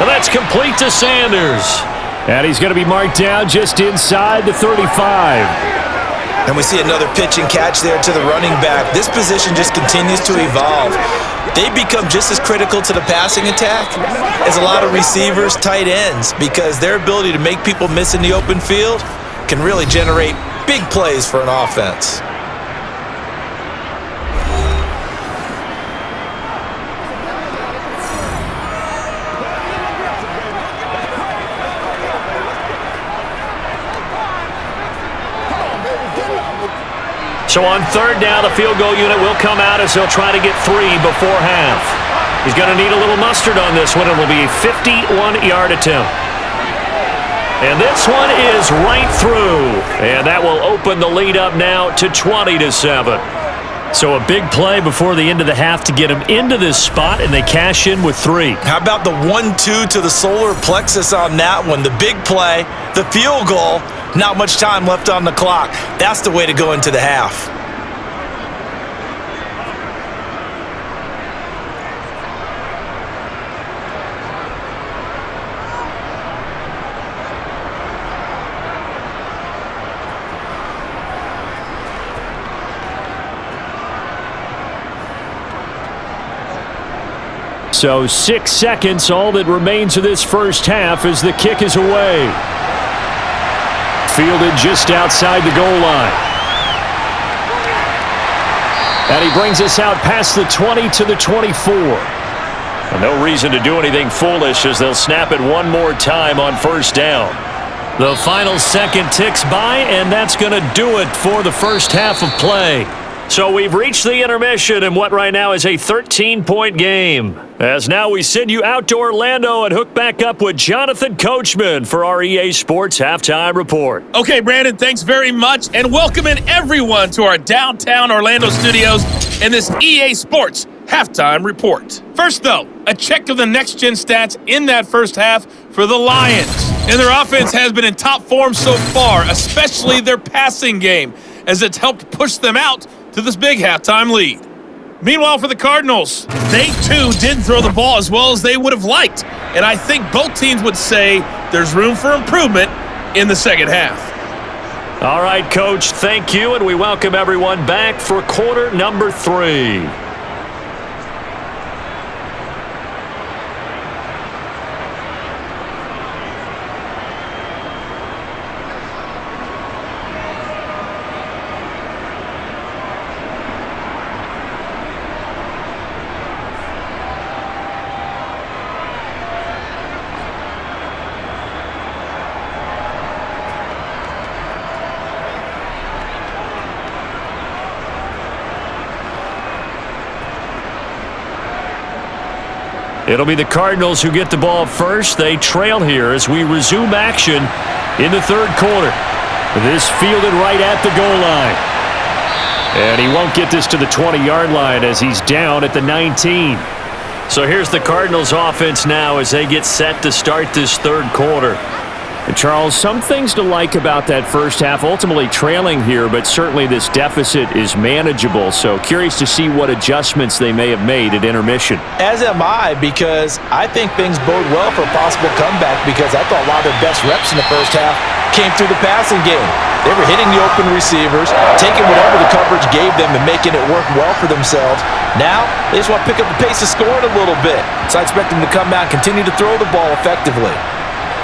And that's complete to Sanders. And he's going to be marked down just inside the 35. And we see another pitch and catch there to the running back. This position just continues to evolve. They become just as critical to the passing attack as a lot of receivers, tight ends, because their ability to make people miss in the open field can really generate big plays for an offense. So on third down, the field goal unit will come out as he'll try to get 3 before half. He's going to need a little mustard on this one. It will be a 51-yard attempt. And this one is right through. And that will open the lead up now to 20-7. So a big play before the end of the half to get him into this spot, and they cash in with 3. How about the 1-2 to the solar plexus on that one? The big play, the field goal, not much time left on the clock. That's the way to go into the half. So 6 seconds, all that remains of this first half as the kick is away. Fielded just outside the goal line. And he brings us out past the 20 to the 24. And no reason to do anything foolish as they'll snap it one more time on first down. The final second ticks by, and that's going to do it for the first half of play. So we've reached the intermission in what right now is a 13-point game. As now we send you out to Orlando and hook back up with Jonathan Coachman for our EA Sports Halftime Report. Okay, Brandon, thanks very much, and welcoming everyone to our downtown Orlando studios in this EA Sports Halftime Report. First, though, a check of the next-gen stats in that first half for the Lions. And their offense has been in top form so far, especially their passing game, as it's helped push them out to this big halftime lead. Meanwhile, for the Cardinals, they too didn't throw the ball as well as they would have liked. And I think both teams would say there's room for improvement in the second half. All right, Coach, thank you, and we welcome everyone back for quarter number 3. It'll be the Cardinals who get the ball first. They trail here as we resume action in the third quarter. This fielded right at the goal line. And he won't get this to the 20-yard line as he's down at the 19. So here's the Cardinals offense now as they get set to start this third quarter. And Charles, some things to like about that first half, ultimately trailing here, but certainly this deficit is manageable. So curious to see what adjustments they may have made at intermission. As am I, because I think things bode well for a possible comeback, because I thought a lot of their best reps in the first half came through the passing game. They were hitting the open receivers, taking whatever the coverage gave them and making it work well for themselves. Now, they just want to pick up the pace of scoring a little bit. So I expect them to come out and continue to throw the ball effectively.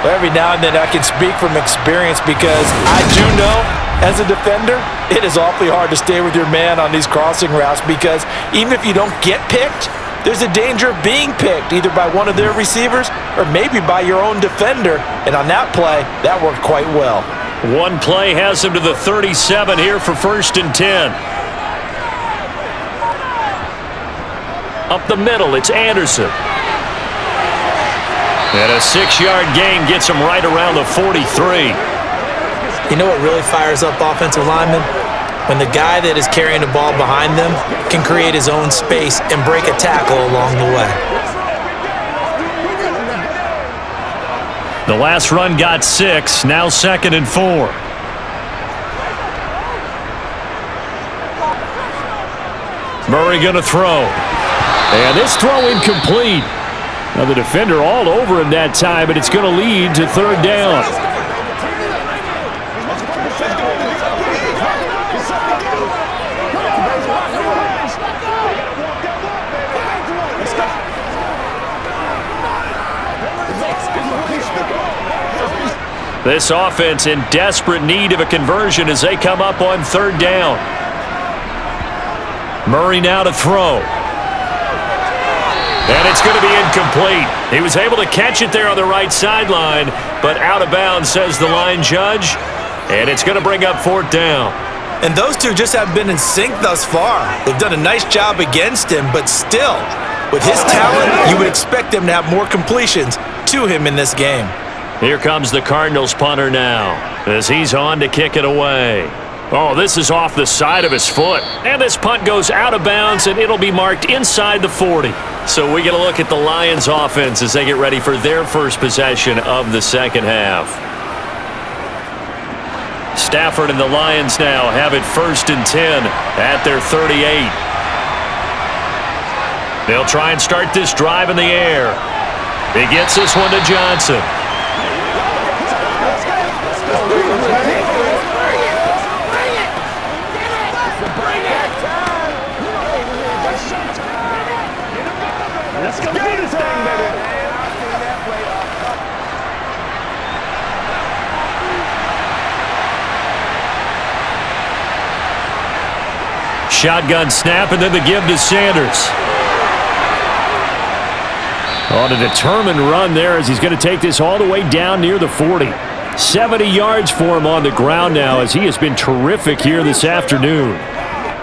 Every now and then I can speak from experience, because I do know, as a defender, it is awfully hard to stay with your man on these crossing routes, because even if you don't get picked, there's a danger of being picked, either by one of their receivers or maybe by your own defender. And on that play, that worked quite well. One play has him to the 37 here for 1st and 10. Up the middle, it's Anderson. And a 6-yard gain gets him right around the 43. You know what really fires up offensive linemen? When the guy that is carrying the ball behind them can create his own space and break a tackle along the way. The last run got 6, now 2nd and 4. Murray going to throw. And this throw incomplete. Now the defender all over him that time, but it's going to lead to 3rd down. This offense in desperate need of a conversion as they come up on 3rd down. Murray now to throw. And it's going to be incomplete. He was able to catch it there on the right sideline, but out of bounds, says the line judge. And it's going to bring up 4th down. And those two just haven't been in sync thus far. They've done a nice job against him, but still, with his talent, you would expect him to have more completions to him in this game. Here comes the Cardinals punter now as he's on to kick it away. Oh, this is off the side of his foot. And this punt goes out of bounds, and it'll be marked inside the 40. So we get a look at the Lions offense as they get ready for their first possession of the second half. Stafford and the Lions now have it 1st and 10 at their 38. They'll try and start this drive in the air. He gets this one to Johnson. Shotgun snap, and then the give to Sanders. On a determined run there as he's going to take this all the way down near the 40. 70 yards for him on the ground now as he has been terrific here this afternoon.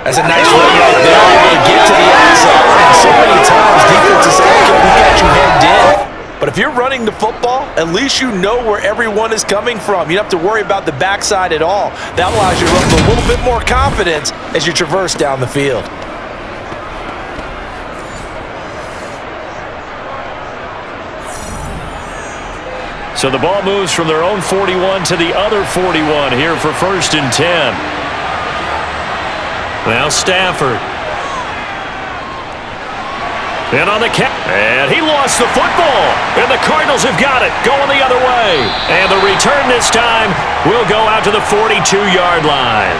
That's a nice run right there, able to get to the outside. And so many times, defenses say, okay, we got you hemmed in. But if you're running the football, at least you know where everyone is coming from. You don't have to worry about the backside at all. That allows you to run with a little bit more confidence as you traverse down the field. So the ball moves from their own 41 to the other 41 here for 1st and 10. Now Stafford. And on the catch, and he lost the football. And the Cardinals have got it, going the other way. And the return this time will go out to the 42-yard line.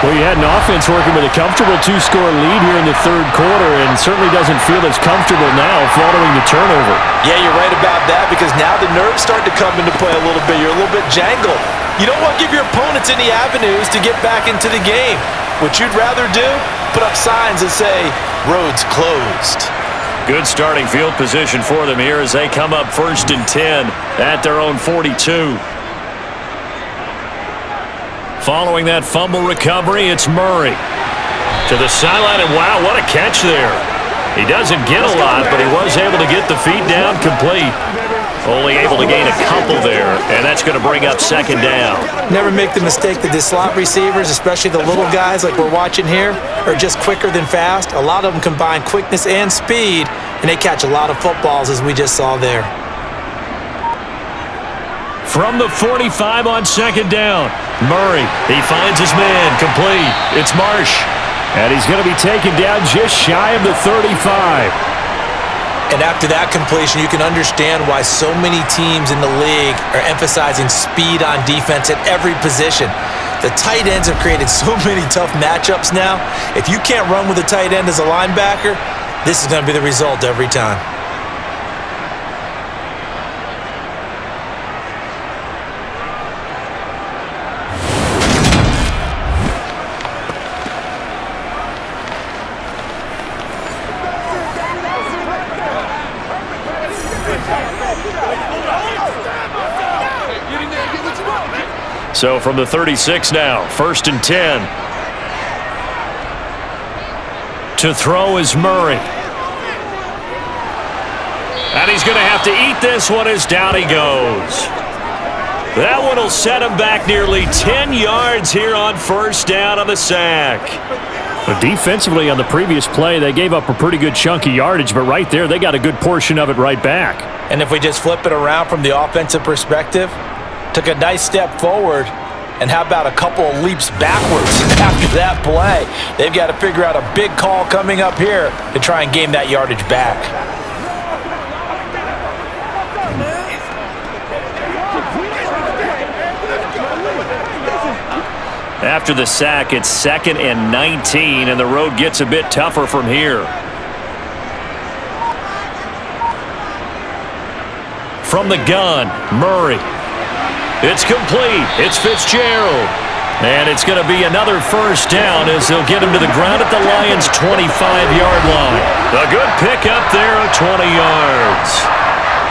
Well, you had an offense working with a comfortable 2-score lead here in the 3rd quarter, and certainly doesn't feel as comfortable now following the turnover. Yeah, you're right about that, because now the nerves start to come into play a little bit. You're a little bit jangled. You don't want to give your opponents any avenues to get back into the game. What you'd rather do, put up signs that say, roads closed. Good starting field position for them here as they come up 1st and 10 at their own 42. Following that fumble recovery, it's Murray. To the sideline, and wow, what a catch there. He doesn't get a lot, but he was able to get the feet down complete. Only able to gain a couple there, and that's going to bring up 2nd down. Never make the mistake that the slot receivers, especially the little guys like we're watching here, are just quicker than fast. A lot of them combine quickness and speed, and they catch a lot of footballs, as we just saw there. From the 45 on 2nd down, Murray, he finds his man, complete. It's Marsh. And he's going to be taken down just shy of the 35. And after that completion, you can understand why so many teams in the league are emphasizing speed on defense at every position. The tight ends have created so many tough matchups now. If you can't run with a tight end as a linebacker, this is going to be the result every time. So from the 36 now, 1st and 10. To throw is Murray. And he's going to have to eat this one as down he goes. That one will set him back nearly 10 yards here on 1st down on the sack. But defensively on the previous play, they gave up a pretty good chunk of yardage, but right there, they got a good portion of it right back. And if we just flip it around from the offensive perspective, took a nice step forward, and how about a couple of leaps backwards after that play? They've got to figure out a big call coming up here to try and gain that yardage back. After the sack, it's 2nd and 19, and the road gets a bit tougher from here. From the gun, Murray. It's complete. It's Fitzgerald. And it's going to be another 1st down as they'll get him to the ground at the Lions' 25-yard line. A good pickup there of 20 yards.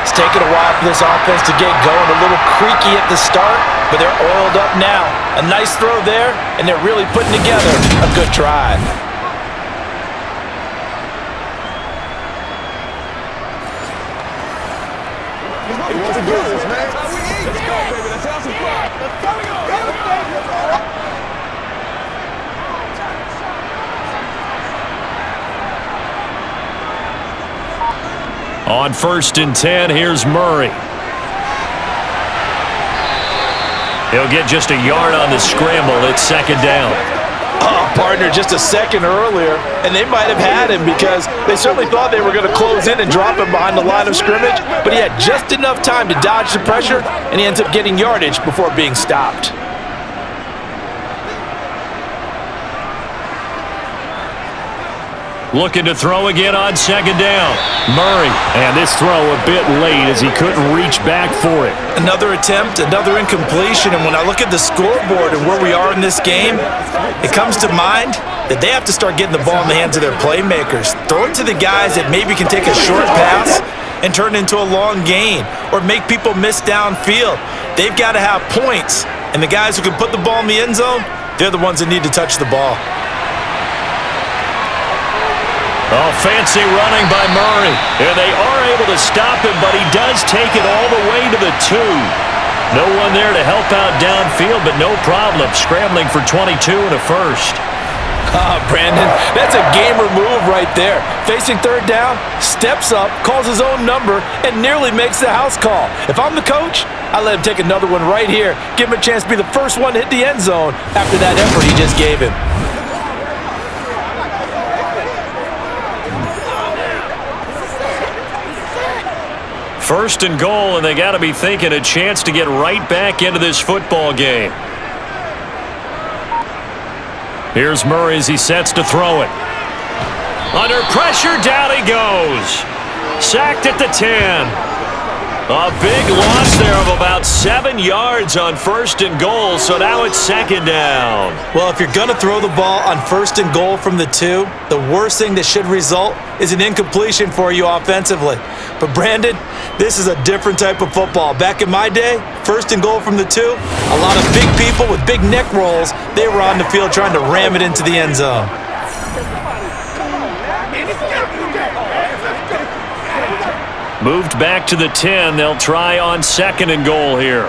It's taken a while for this offense to get going. A little creaky at the start, but they're oiled up now. A nice throw there, and they're really putting together a good drive. He wasn't good, man. Let's go, baby. Let's have some fun. On 1st and 10, here's Murray. He'll get just a yard on the scramble. It's 2nd down. Partner, just a second earlier, and they might have had him because they certainly thought they were going to close in and drop him behind the line of scrimmage, but he had just enough time to dodge the pressure, and he ends up getting yardage before being stopped. Looking to throw again on 2nd down. Murray. And this throw a bit late as he couldn't reach back for it. Another attempt, another incompletion, and when I look at the scoreboard and where we are in this game, it comes to mind that they have to start getting the ball in the hands of their playmakers. Throw it to the guys that maybe can take a short pass and turn it into a long gain or make people miss downfield. They've got to have points, and the guys who can put the ball in the end zone, They're the ones that need to touch the ball. Oh, fancy running by Murray. And they are able to stop him, but he does take it all the way to the 2. No one there to help out downfield, but no problem. Scrambling for 22 and a first. Brandon, that's a gamer move right there. Facing third down, steps up, calls his own number, and nearly makes the house call. If I'm the coach, I let him take another one right here. Give him a chance to be the first one to hit the end zone after that effort he just gave him. First and goal, and they got to be thinking a chance to get right back into this football game. Here's Murray as he sets to throw it. Under pressure, down he goes. Sacked at the 10. A big loss there of about 7 yards on first and goal, so now it's second down. Well, if you're going to throw the ball on first and goal from the 2, the worst thing that should result is an incompletion for you offensively. But Brandon, this is a different type of football. Back in my day, first and goal from the 2, a lot of big people with big neck rolls, they were on the field trying to ram it into the end zone. Moved back to the 10. They'll try on second and goal here.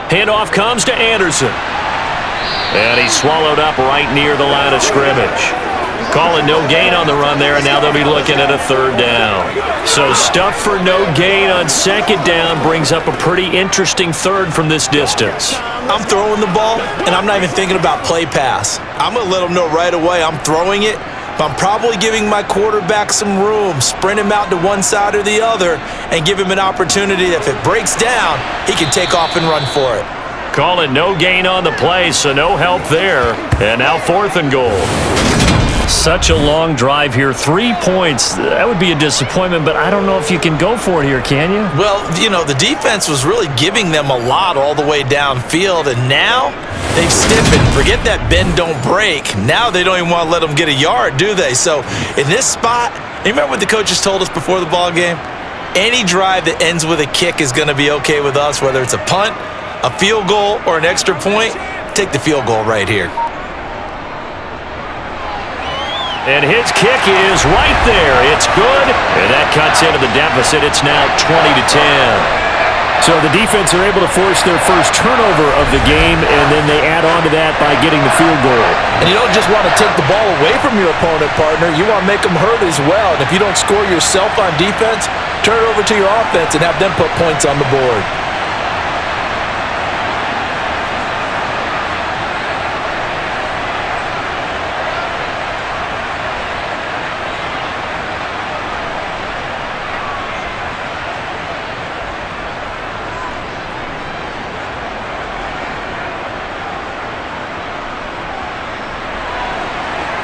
Handoff comes to Anderson. And he's swallowed up right near the line of scrimmage. Calling no gain on the run there, and now they'll be looking at a third down. So stuff for no gain on second down brings up a pretty interesting third from this distance. I'm throwing the ball, and I'm not even thinking about play pass. I'm going to let them know right away I'm throwing it. I'm probably giving my quarterback some room, sprint him out to one side or the other, and give him an opportunity. If it breaks down, he can take off and run for it. Calling no gain on the play, so no help there. And now fourth and goal. Such a long drive here. 3 points. That would be a disappointment, but I don't know if you can go for it here, can you? Well, you know, the defense was really giving them a lot all the way downfield, and now they've stiffened. Forget that bend, don't break. Now they don't even want to let them get a yard, do they? So in this spot, you remember what the coaches told us before the ball game? Any drive that ends with a kick is going to be okay with us, whether it's a punt, a field goal, or an extra point. Take the field goal right here. And his kick is right there. It's good. And that cuts into the deficit. It's now 20-10. So the defense are able to force their first turnover of the game, and then they add on to that by getting the field goal. And you don't just want to take the ball away from your opponent, partner. You want to make them hurt as well. And if you don't score yourself on defense, turn it over to your offense and have them put points on the board.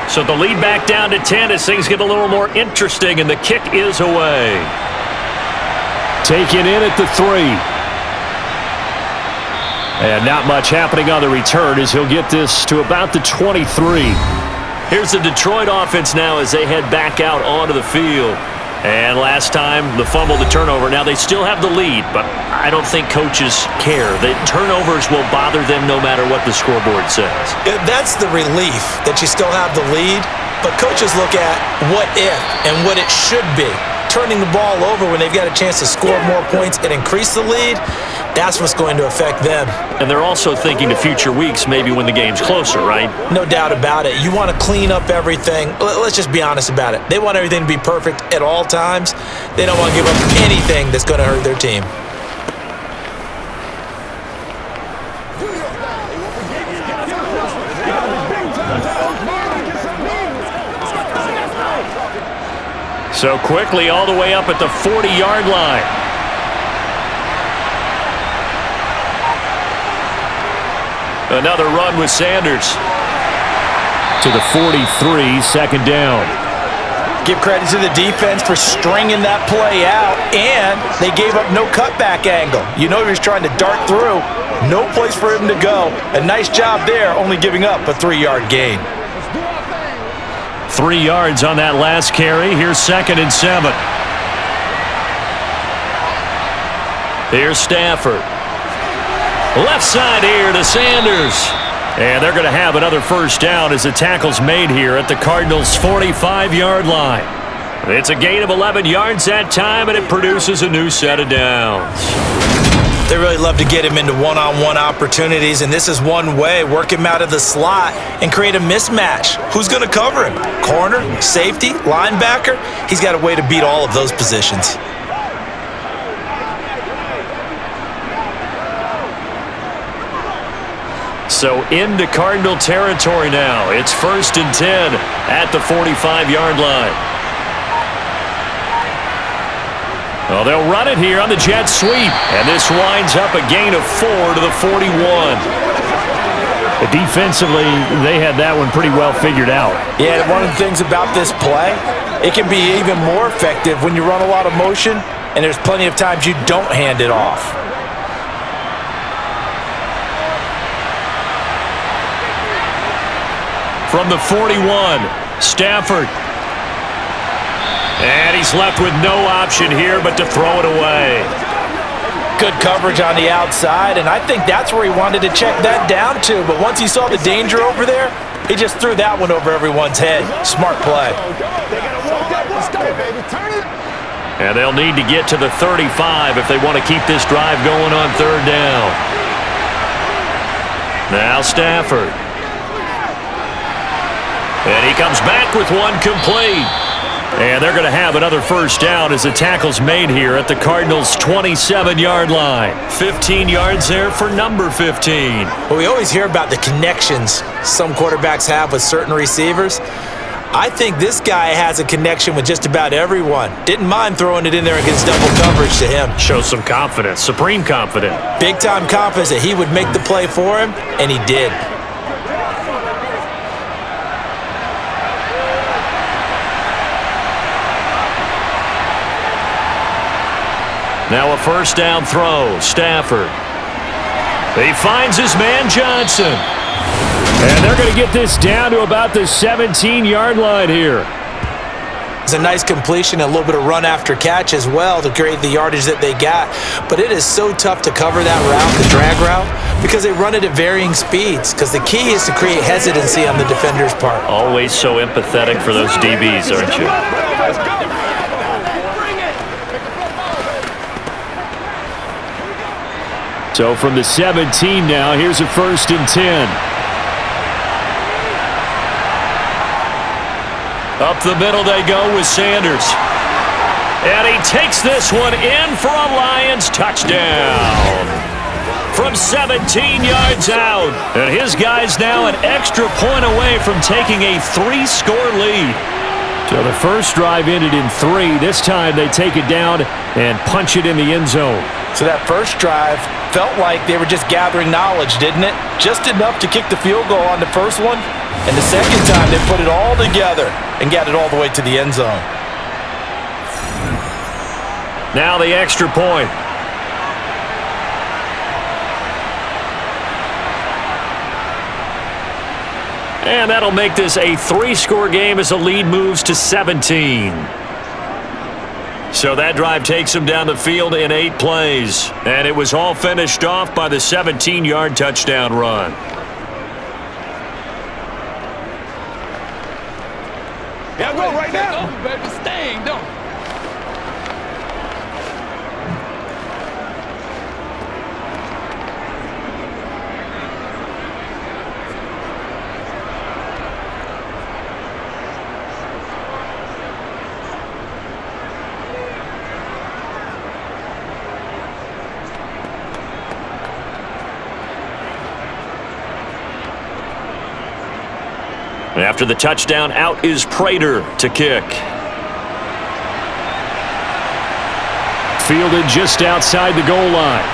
So the lead back down to 10 as things get a little more interesting, and the kick is away. Taken in at the 3. And not much happening on the return as he'll get this to about the 23. Here's the Detroit offense now as they head back out onto the field. And last time, the fumble, the turnover. Now, they still have the lead, but I don't think coaches care. The turnovers will bother them no matter what the scoreboard says. That's the relief that you still have the lead, but coaches look at what if and what it should be. Turning the ball over when they've got a chance to score more points and increase the lead, that's what's going to affect them. And they're also thinking to future weeks, maybe when the game's closer, right? No doubt about it. You want to clean up everything. Let's just be honest about it. They want everything to be perfect at all times. They don't want to give up anything that's going to hurt their team. So quickly all the way up at the 40-yard line. Another run with Sanders. To the 43, second down. Give credit to the defense for stringing that play out, and they gave up no cutback angle. You know he was trying to dart through. No place for him to go. A nice job there, only giving up a 3-yard gain. 3 yards on that last carry. Here's 2nd and 7. Here's Stafford. Left side here to Sanders. And they're going to have another first down as the tackle's made here at the Cardinals' 45-yard line. It's a gain of 11 yards that time, and it produces a new set of downs. They really love to get him into one-on-one opportunities, and this is one way. Work him out of the slot and create a mismatch. Who's going to cover him? Corner, safety, linebacker? He's got a way to beat all of those positions. So into Cardinal territory now. It's 1st and 10 at the 45-yard line. Well, they'll run it here on the jet sweep. And this winds up a gain of 4 to the 41. Defensively, they had that one pretty well figured out. Yeah, one of the things about this play, it can be even more effective when you run a lot of motion, and there's plenty of times you don't hand it off. From the 41, Stafford. And he's left with no option here but to throw it away. Good coverage on the outside, and I think that's where he wanted to check that down to. But once he saw the danger over there, he just threw that one over everyone's head. Smart play. And they'll need to get to the 35 if they want to keep this drive going on 3rd down. Now Stafford. And he comes back with one complete. And they're going to have another first down as the tackle's made here at the Cardinals' 27-yard line. 15 yards there for number 15. Well, we always hear about the connections some quarterbacks have with certain receivers. I think this guy has a connection with just about everyone. Didn't mind throwing it in there against double coverage to him. Shows some confidence, supreme confidence. Big-time confidence that he would make the play for him, and he did. Now a first down throw. Stafford. He finds his man Johnson. And they're going to get this down to about the 17-yard line here. It's a nice completion, a little bit of run after catch as well to create the yardage that they got. But it is so tough to cover that route, the drag route, because they run it at varying speeds. Because the key is to create hesitancy on the defender's part. Always so empathetic for those DBs, aren't you? So from the 17 now, here's a 1st and 10. Up the middle they go with Sanders. And he takes this one in for a Lions touchdown. From 17 yards out. And his guy's now an extra point away from taking a 3-score lead. So the first drive ended in 3. This time they take it down and punch it in the end zone. So that first drive felt like they were just gathering knowledge, didn't it? Just enough to kick the field goal on the first one. And the second time they put it all together and got it all the way to the end zone. Now the extra point. And that'll make this a 3-score game as the lead moves to 17. So that drive takes him down the field in 8 plays. And it was all finished off by the 17-yard touchdown run. Yeah, go right now. Baby, staying, don't. After the touchdown, out is Prater to kick. Fielded just outside the goal line.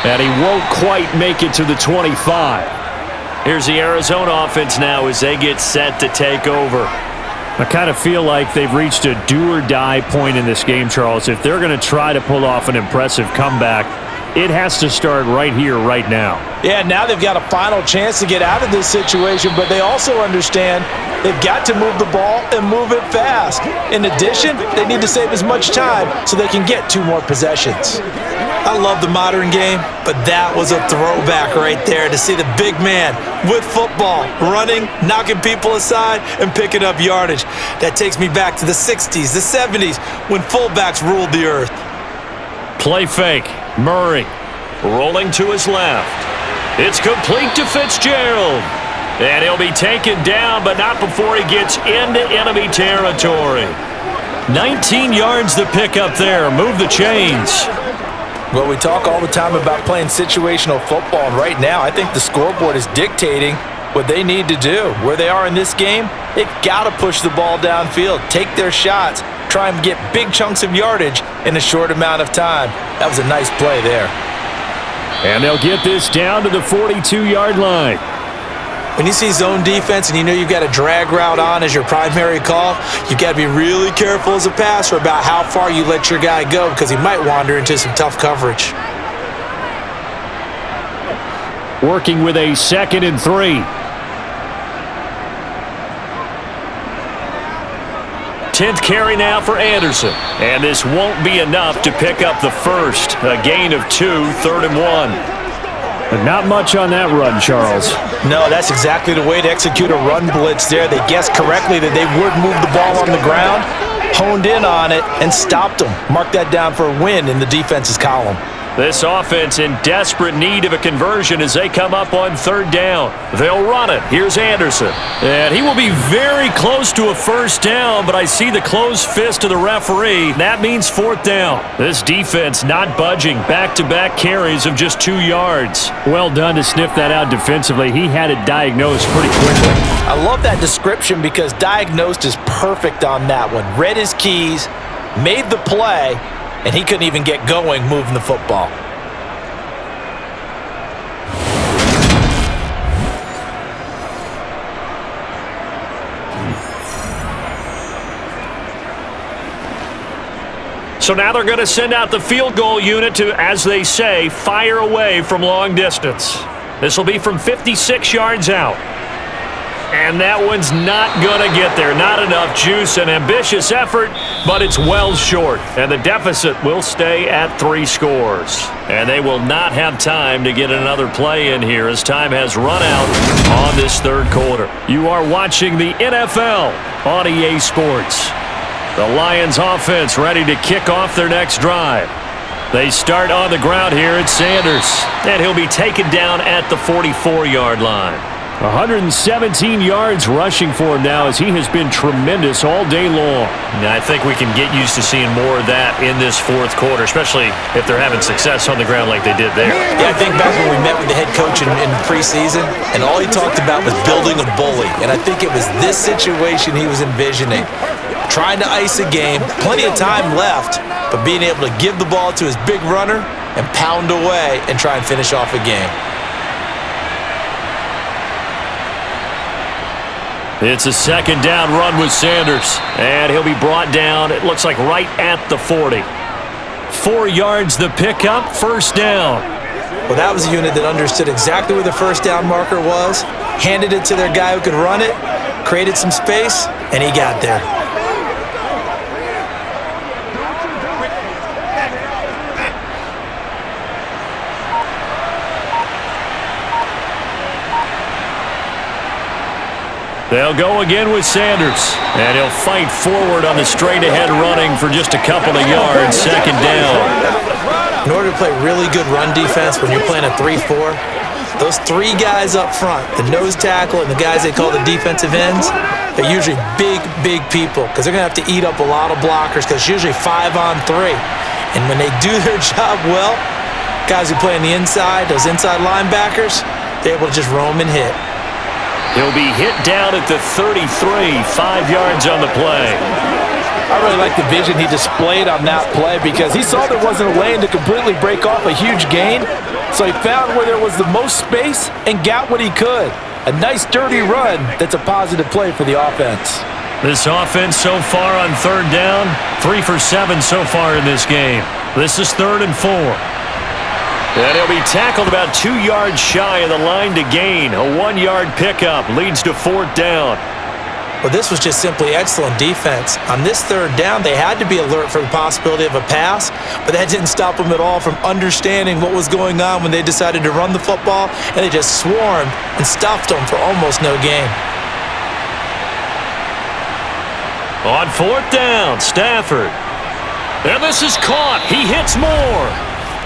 And he won't quite make it to the 25. Here's the Arizona offense now as they get set to take over. I kind of feel like they've reached a do-or-die point in this game, Charles. If they're going to try to pull off an impressive comeback, it has to start right here, right now. Yeah, now they've got a final chance to get out of this situation, but they also understand They've got to move the ball and move it fast. In addition, they need to save as much time so they can get 2 more possessions. I love the modern game, but that was a throwback right there to see the big man with football, running, knocking people aside, and picking up yardage. That takes me back to the 60s, the 70s, when fullbacks ruled the earth. Play fake. Murray rolling to his left. It's complete to Fitzgerald. And he'll be taken down, but not before he gets into enemy territory. 19 yards to pick up there. Move the chains. Well, we talk all the time about playing situational football, and right now I think the scoreboard is dictating what they need to do. Where they are in this game, they've got to push the ball downfield, take their shots, try and get big chunks of yardage in a short amount of time. That was a nice play there. And they'll get this down to the 42-yard line. When you see zone defense and you know you've got a drag route on as your primary call, you've got to be really careful as a passer about how far you let your guy go because he might wander into some tough coverage. Working with a 2nd and 3. 10th carry now for Anderson. And this won't be enough to pick up the first. A gain of 2, 3rd and 1. But not much on that run, Charles. No, that's exactly the way to execute a run blitz there. They guessed correctly that they would move the ball on the ground, honed in on it, and stopped them. Mark that down for a win in the defense's column. This offense in desperate need of a conversion as they come up on 3rd down. They'll run it. Here's Anderson. And he will be very close to a first down, but I see the closed fist of the referee. That means 4th down. This defense not budging. Back-to-back carries of just 2 yards. Well done to sniff that out defensively. He had it diagnosed pretty quickly. I love that description because diagnosed is perfect on that one. Read his keys, made the play, and he couldn't even get going moving the football. So now they're going to send out the field goal unit to, as they say, fire away from long distance. This will be from 56 yards out. And that one's not going to get there. Not enough juice. An ambitious effort, but it's well short. And the deficit will stay at 3 scores. And they will not have time to get another play in here as time has run out on this 3rd quarter. You are watching the NFL on EA Sports. The Lions offense ready to kick off their next drive. They start on the ground here at Sanders. And he'll be taken down at the 44-yard line. 117 yards rushing for him now as he has been tremendous all day long. I think we can get used to seeing more of that in this 4th quarter, especially if they're having success on the ground like they did there. Yeah, I think back when we met with the head coach in preseason, and all he talked about was building a bully. And I think it was this situation he was envisioning. Trying to ice a game, plenty of time left, but being able to give the ball to his big runner and pound away and try and finish off a game. It's a 2nd down run with Sanders, and he'll be brought down, it looks like right at the 40. 4 yards the pickup, 1st down. Well, that was a unit that understood exactly where the 1st down marker was, handed it to their guy who could run it, created some space, and he got there. They'll go again with Sanders, and he'll fight forward on the straight-ahead running for just a couple of yards, 2nd down. In order to play really good run defense when you're playing a 3-4, those 3 guys up front, the nose tackle and the guys they call the defensive ends, they're usually big people because they're going to have to eat up a lot of blockers because it's usually 5 on 3. And when they do their job well, guys who play on the inside, those inside linebackers, they're able to just roam and hit. He'll be hit down at the 33, 5 yards on the play. I really like the vision he displayed on that play because he saw there wasn't a lane to completely break off a huge gain. So he found where there was the most space and got what he could. A nice dirty run that's a positive play for the offense. This offense so far on 3rd down, 3 for 7 so far in this game. This is 3rd and 4. And he'll be tackled about 2 yards shy of the line to gain. A 1-yard pickup leads to 4th down. Well, this was just simply excellent defense. On this third down, they had to be alert for the possibility of a pass, but that didn't stop them at all from understanding what was going on when they decided to run the football, and they just swarmed and stuffed them for almost no gain. On fourth down, Stafford. And this is caught. He hits more.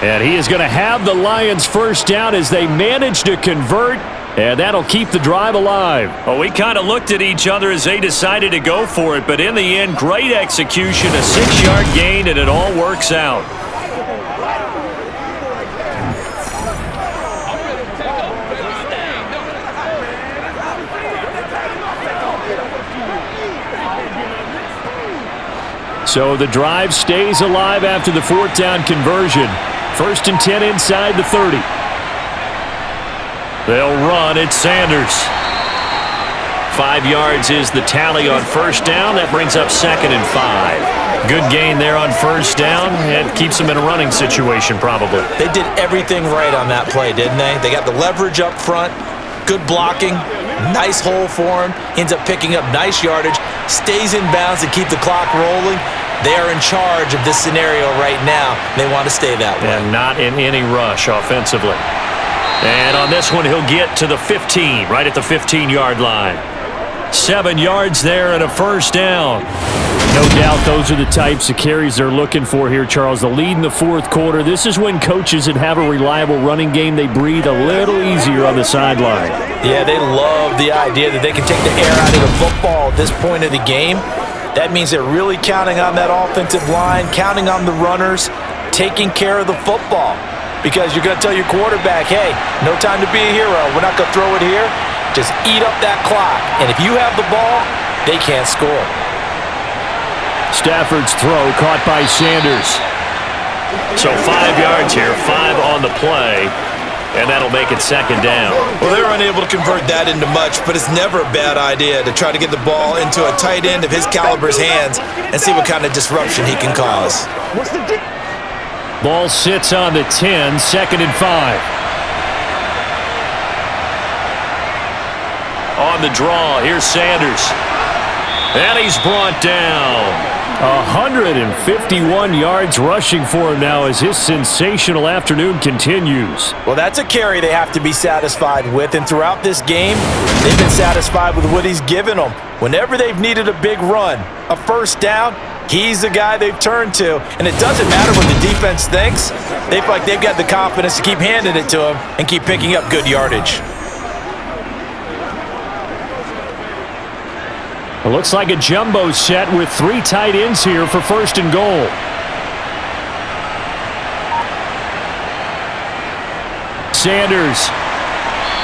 And he is going to have the Lions first down as they manage to convert. And that'll keep the drive alive. Well, we kind of looked at each other as they decided to go for it, but in the end, great execution, a 6-yard gain, and it all works out. So the drive stays alive after the fourth down conversion. 1st and 10 inside the 30. They'll run. It's Sanders. 5 yards is the tally on first down. That brings up 2nd and 5. Good gain there on first down. It keeps them in a running situation probably. They did everything right on that play, didn't they? They got the leverage up front, good blocking, nice hole for him. He ends up picking up nice yardage, stays in bounds to keep the clock rolling. They are in charge of this scenario right now. They want to stay that way. And not in any rush offensively. And on this one, he'll get to the 15, right at the 15-yard line. 7 yards there and a first down. No doubt those are the types of carries they're looking for here, Charles. The lead in the fourth quarter. This is when coaches that have a reliable running game, they breathe a little easier on the sideline. Yeah, they love the idea that they can take the air out of the football at this point of the game. That means they're really counting on that offensive line, counting on the runners, taking care of the football. Because you're going to tell your quarterback, hey, no time to be a hero. We're not going to throw it here. Just eat up that clock. And if you have the ball, they can't score. Stafford's throw caught by Sanders. So 5 yards here, 5 on the play. And that'll make it 2nd down. Well, they were unable to convert that into much, but it's never a bad idea to try to get the ball into a tight end of his caliber's hands and see what kind of disruption he can cause. Ball sits on the 10, 2nd and 5. On the draw, here's Sanders. And he's brought down. 151 yards rushing for him now as his sensational afternoon continues. Well, that's a carry they have to be satisfied with, and throughout this game, they've been satisfied with what he's given them. Whenever they've needed a big run, a first down, he's the guy they've turned to, and it doesn't matter what the defense thinks. They feel like they've got the confidence to keep handing it to him and keep picking up good yardage. It looks like a jumbo set with 3 tight ends here for 1st and goal. Sanders.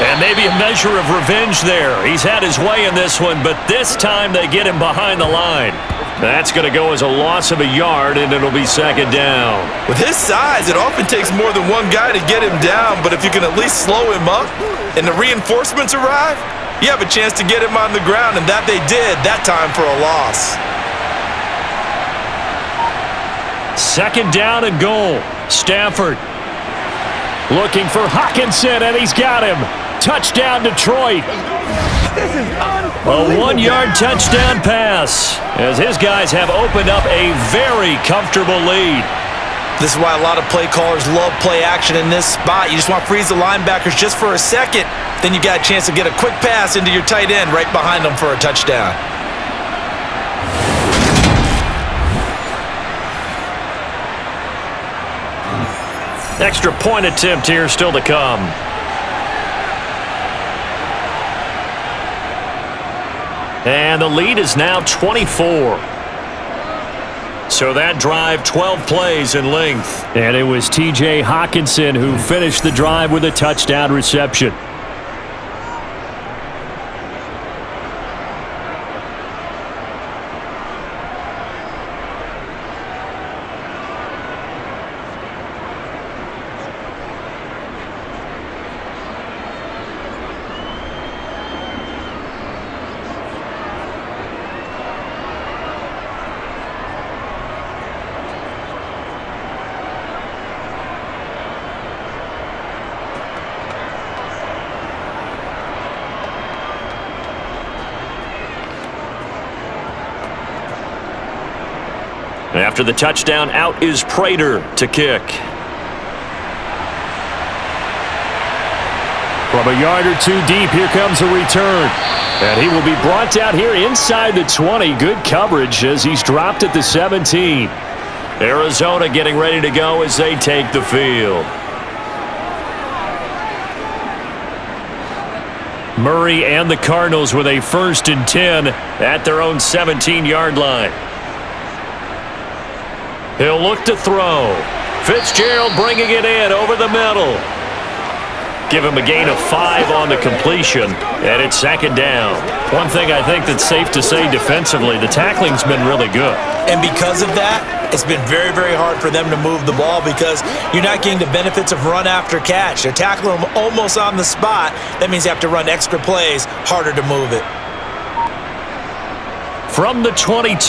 And maybe a measure of revenge there. He's had his way in this one, but this time they get him behind the line. That's going to go as a loss of a yard, and it'll be 2nd down. With his size, it often takes more than one guy to get him down, but if you can at least slow him up and the reinforcements arrive, you have a chance to get him on the ground, and that they did that time for a loss. 2nd down and goal. Stafford looking for Hockenson, and he's got him. Touchdown, Detroit. A 1-yard touchdown pass as his guys have opened up a very comfortable lead. This is why a lot of play callers love play action in this spot. You just want to freeze the linebackers just for a second. Then you got a chance to get a quick pass into your tight end right behind them for a touchdown. Extra point attempt here still to come. And the lead is now 24. So that drive, 12 plays in length. And it was T.J. Hockenson who finished the drive with a touchdown reception. After the touchdown, out is Prater to kick. From a yard or two deep, here comes a return. And he will be brought down here inside the 20. Good coverage as he's dropped at the 17. Arizona getting ready to go as they take the field. Murray and the Cardinals with a 1st and 10 at their own 17-yard line. He'll look to throw. Fitzgerald bringing it in over the middle. Give him a gain of 5 on the completion, and it's 2nd down. One thing I think that's safe to say defensively, the tackling's been really good. And because of that, it's been very, very hard for them to move the ball because you're not getting the benefits of run after catch. They're tackling them almost on the spot. That means you have to run extra plays, harder to move it. From the 22,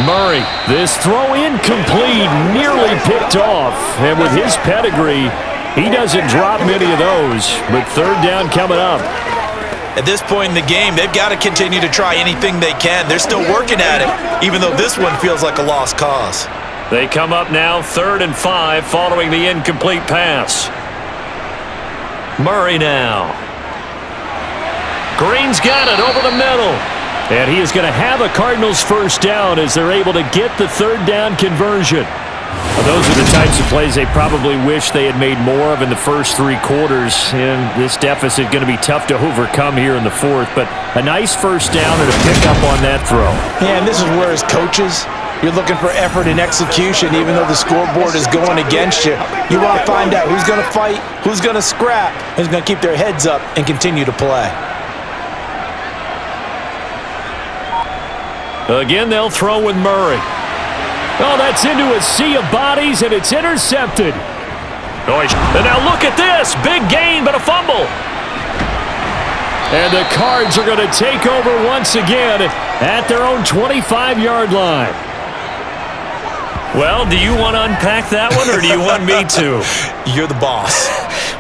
Murray. This throw incomplete, nearly picked off. And with his pedigree, he doesn't drop many of those, but 3rd down coming up. At this point in the game, they've got to continue to try anything they can. They're still working at it, even though this one feels like a lost cause. They come up now 3rd and 5 following the incomplete pass. Murray now. Green's got it over the middle. And he is going to have a Cardinals 1st down as they're able to get the 3rd down conversion. Well, those are the types of plays they probably wish they had made more of in the first 3 quarters. And this deficit going to be tough to overcome here in the 4th. But a nice 1st down and a pickup on that throw. Yeah, and this is where as coaches, you're looking for effort and execution even though the scoreboard is going against you. You want to find out who's going to fight, who's going to scrap, who's going to keep their heads up and continue to play. Again, they'll throw with Murray. Oh, that's into a sea of bodies, and it's intercepted. And now look at this. Big gain, but a fumble. And the Cards are going to take over once again at their own 25-yard line. Well, do you want to unpack that one, or do you want me to? You're the boss.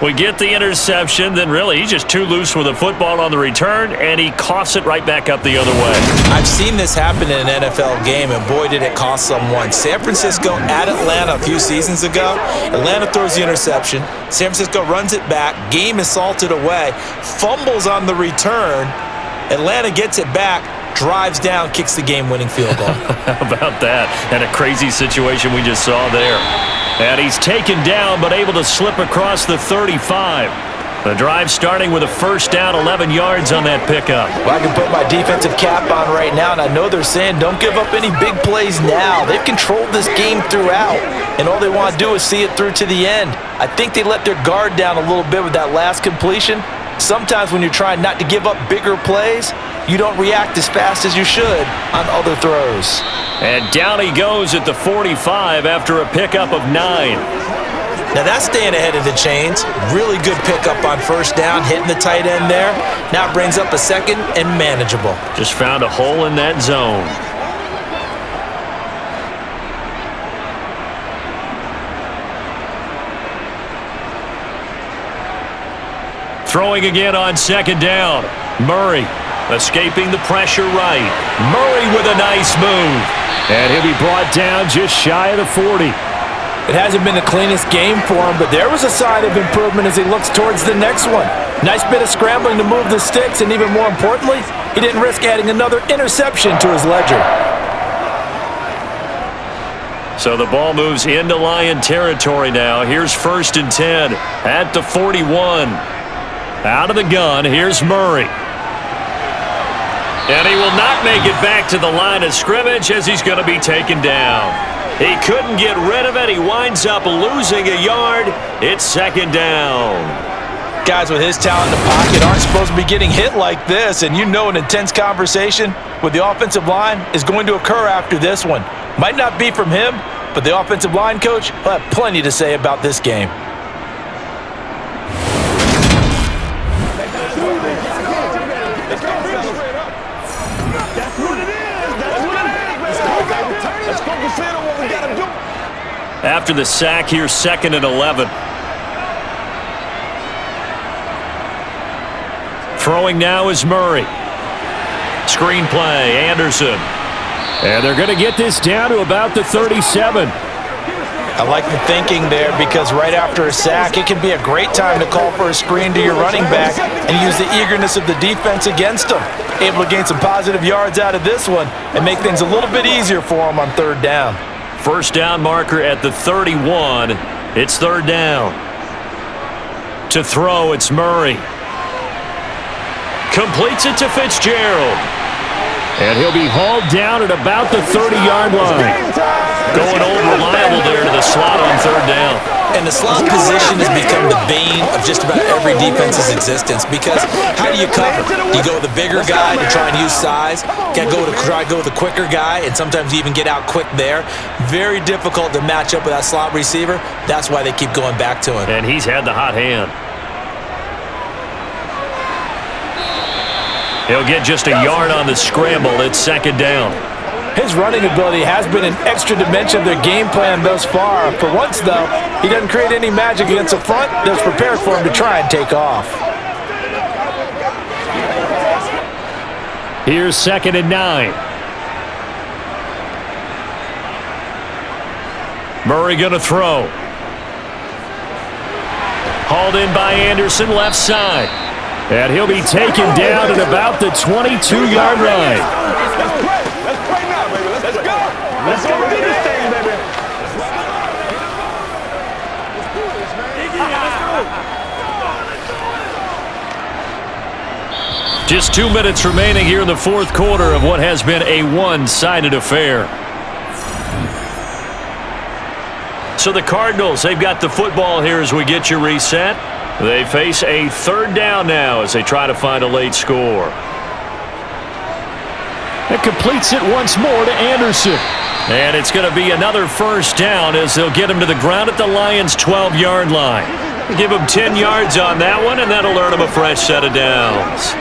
We get the interception, then really he's just too loose with the football on the return, and he coughs it right back up the other way. I've seen this happen in an NFL game, and boy, did it cost someone. San Francisco at Atlanta a few seasons ago. Atlanta throws the interception. San Francisco runs it back. Game is salted away. Fumbles on the return. Atlanta gets it back. Drives down, kicks the game-winning field goal. How about that? And a crazy situation we just saw there. And he's taken down, but able to slip across the 35. The drive starting with a 1st down, 11 yards on that pickup. Well, I can put my defensive cap on right now, and I know they're saying don't give up any big plays now. They've controlled this game throughout, and all they want to do is see it through to the end. I think they let their guard down a little bit with that last completion. Sometimes when you're trying not to give up bigger plays, you don't react as fast as you should on other throws. And down he goes at the 45 after a pickup of 9. Now that's staying ahead of the chains. Really good pickup on 1st down, hitting the tight end there. Now it brings up a 2nd and manageable. Just found a hole in that zone. Throwing again on 2nd down. Murray escaping the pressure right. Murray with a nice move. And he'll be brought down just shy of the 40. It hasn't been the cleanest game for him, but there was a sign of improvement as he looks towards the next one. Nice bit of scrambling to move the sticks, and even more importantly, he didn't risk adding another interception to his ledger. So the ball moves into Lion territory now. Here's 1st and 10 at the 41. Out of the gun, here's Murray. And he will not make it back to the line of scrimmage as he's going to be taken down. He couldn't get rid of it. He winds up losing a yard. It's 2nd down. Guys with his talent in the pocket aren't supposed to be getting hit like this, and you know an intense conversation with the offensive line is going to occur after this one. Might not be from him, but the offensive line coach will have plenty to say about this game. After the sack, here's 2nd and 11. Throwing now is Murray. Screen play, Anderson. And they're going to get this down to about the 37. I like the thinking there because right after a sack, it can be a great time to call for a screen to your running back and use the eagerness of the defense against them. Able to gain some positive yards out of this one and make things a little bit easier for them on third down. First down marker at the 31. It's third down. To throw, it's Murray. Completes it to Fitzgerald. And he'll be hauled down at about the 30-yard line. Going old reliable there to the slot on third down. And the slot position has become the bane of just about every defense's existence because how do you cover? Do you go with the bigger guy to try and use size? Try to go with the quicker guy, and sometimes you even get out quick there. Very difficult to match up with that slot receiver. That's why they keep going back to him. And he's had the hot hand. He'll get just a yard on the scramble. It's second down. His running ability has been an extra dimension of their game plan thus far. For once, though, he doesn't create any magic against the front that's prepared for him to try and take off. Here's 2nd and 9. Murray going to throw. Hauled in by Anderson, left side. And he'll be taken down at about the 22-yard line. Let's play now, baby. Let's go. Let's go do this thing, baby. Just 2 minutes remaining here in the fourth quarter of what has been a one-sided affair. So the Cardinals, they've got the football here as we get you reset. They face a third down now as they try to find a late score. It completes it once more to Anderson. And it's going to be another first down as they'll get him to the ground at the Lions' 12-yard line. Give him 10 yards on that one, and that'll earn him a fresh set of downs.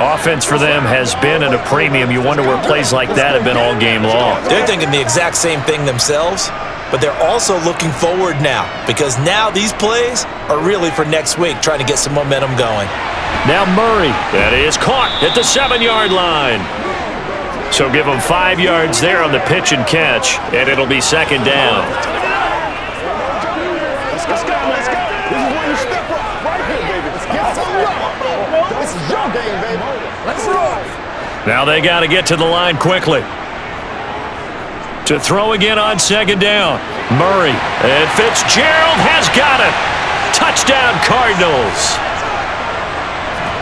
Offense for them has been at a premium. You wonder where plays like that have been all game long. They're thinking the exact same thing themselves, but they're also looking forward now because now these plays are really for next week, trying to get some momentum going. Now Murray. That is caught at the 7-yard line. So give them 5 yards there on the pitch and catch, and it'll be second down. Let's go. This is where you step up right here, baby. Let's get some love. This is your game, baby. Let's roll. Now they got to get to the line quickly. To throw again on second down. Murray. And Fitzgerald has got it. Touchdown, Cardinals.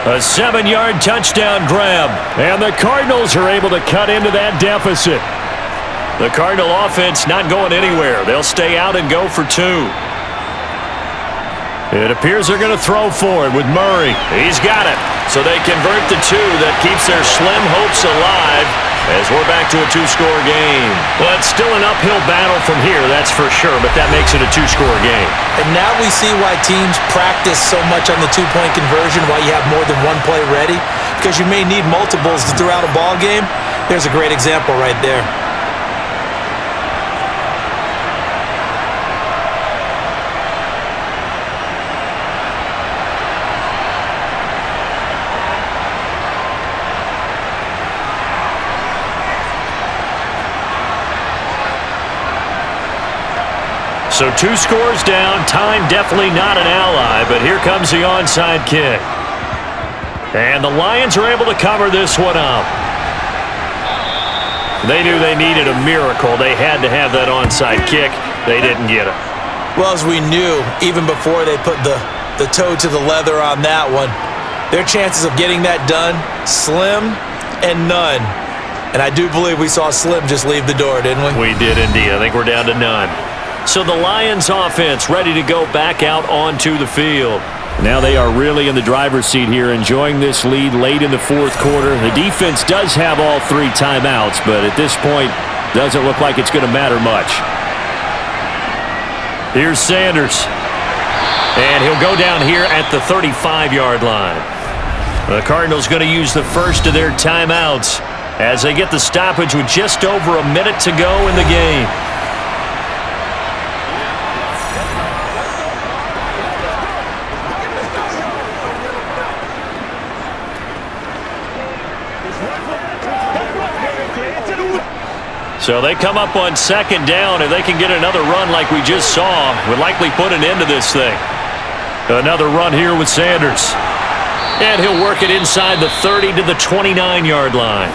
A 7-yard touchdown grab. And the Cardinals are able to cut into that deficit. The Cardinal offense not going anywhere. They'll stay out and go for 2. It appears they're going to throw for it with Murray. He's got it. So they convert the 2 that keeps their slim hopes alive as we're back to a 2-score game. Well, it's still an uphill battle from here, that's for sure, but that makes it a 2-score game. And now we see why teams practice so much on the 2-point conversion, why you have more than one play ready, because you may need multiples throughout a ball game. There's a great example right there. So 2 scores down, time definitely not an ally, but here comes the onside kick. And the Lions are able to cover this one up. They knew they needed a miracle. They had to have that onside kick. They didn't get it. Well, as we knew, even before they put the toe to the leather on that one, their chances of getting that done, slim and none. And I do believe we saw Slim just leave the door, didn't we? We did indeed. I think we're down to none. So the Lions offense ready to go back out onto the field. Now they are really in the driver's seat here, enjoying this lead late in the fourth quarter. The defense does have all 3 timeouts, but at this point, doesn't look like it's going to matter much. Here's Sanders. And he'll go down here at the 35-yard line. The Cardinals going to use the first of their timeouts as they get the stoppage with just over a minute to go in the game. So they come up on second down. If they can get another run like we just saw, would likely put an end to this thing. Another run here with Sanders. And he'll work it inside the 30 to the 29-yard line.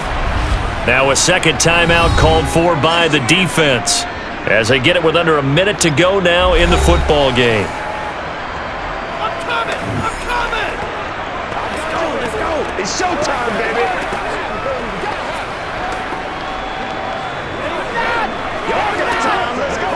Now a second timeout called for by the defense as they get it with under a minute to go now in the football game. I'm coming! Let's go! It's showtime, baby! Y'all got time, let's go!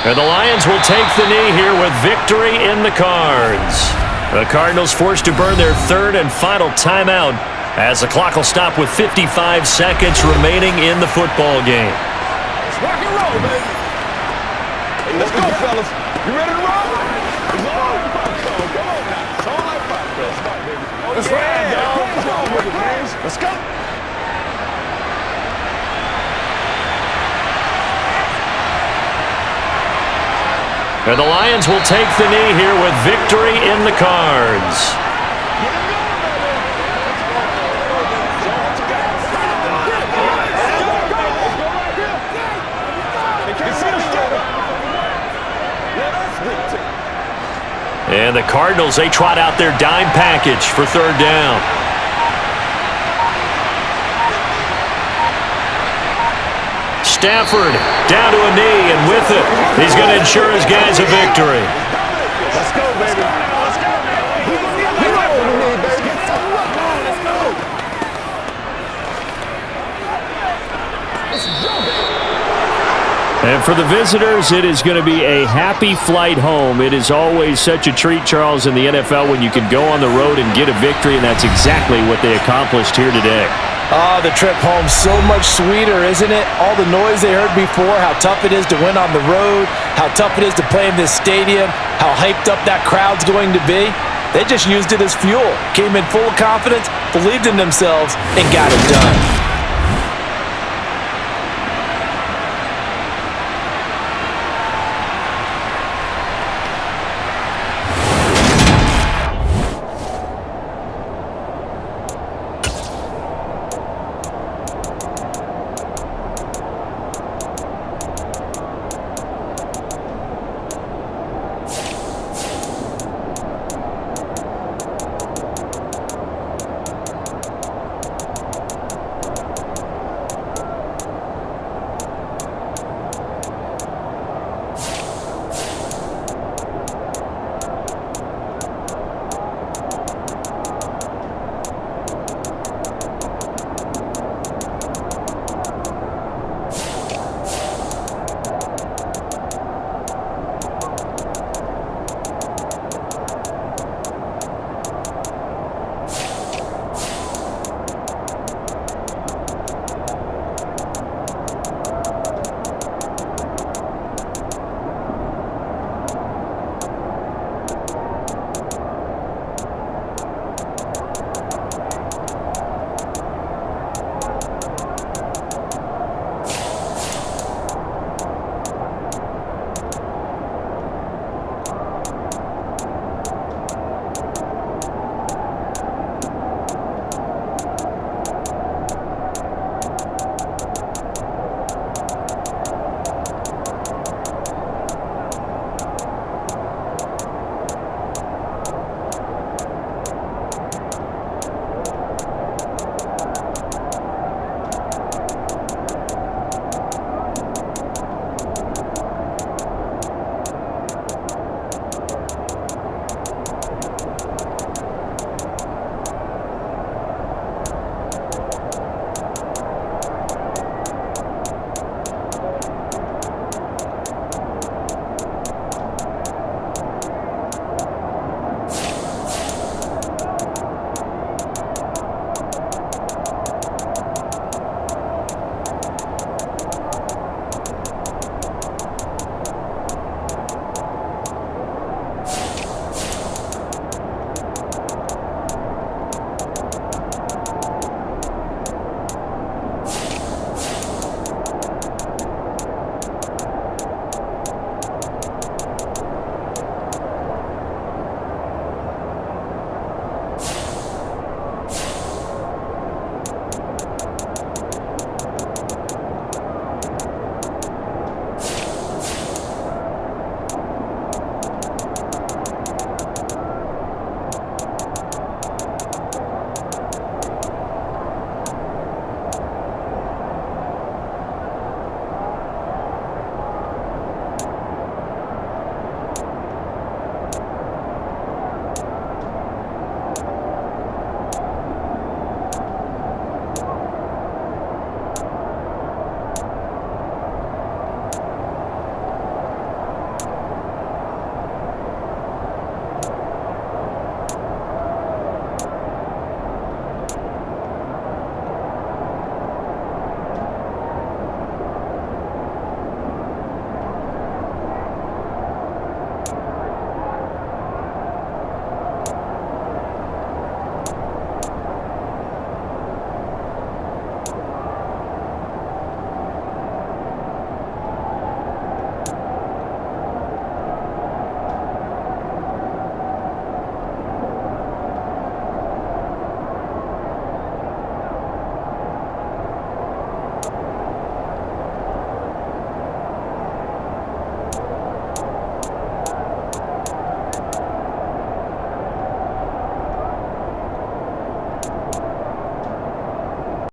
And the Lions will take the knee here with victory in the cards. The Cardinals forced to burn their third and final timeout as the clock will stop with 55 seconds remaining in the football game. Let's rock and roll, baby! Hey, let's go, fellas! You ready to roll? It's all like popcorn. Come on now. It's all like popcorn. Start, baby. Let's ride, dog. Come on with it, man. Let's go. And the Lions will take the knee here with victory in the cards. And the Cardinals, they trot out their dime package for third down. Stafford down to a knee, and with it, he's going to ensure his guys a victory. Let's go, baby. Let's go, baby. Let's go. And for the visitors, it is going to be a happy flight home. It is always such a treat, Charles, in the NFL when you can go on the road and get a victory, and that's exactly what they accomplished here today. Oh, the trip home so much sweeter, isn't it? All the noise they heard before, how tough it is to win on the road, how tough it is to play in this stadium, how hyped up that crowd's going to be. They just used it as fuel, came in full of confidence, believed in themselves, and got it done.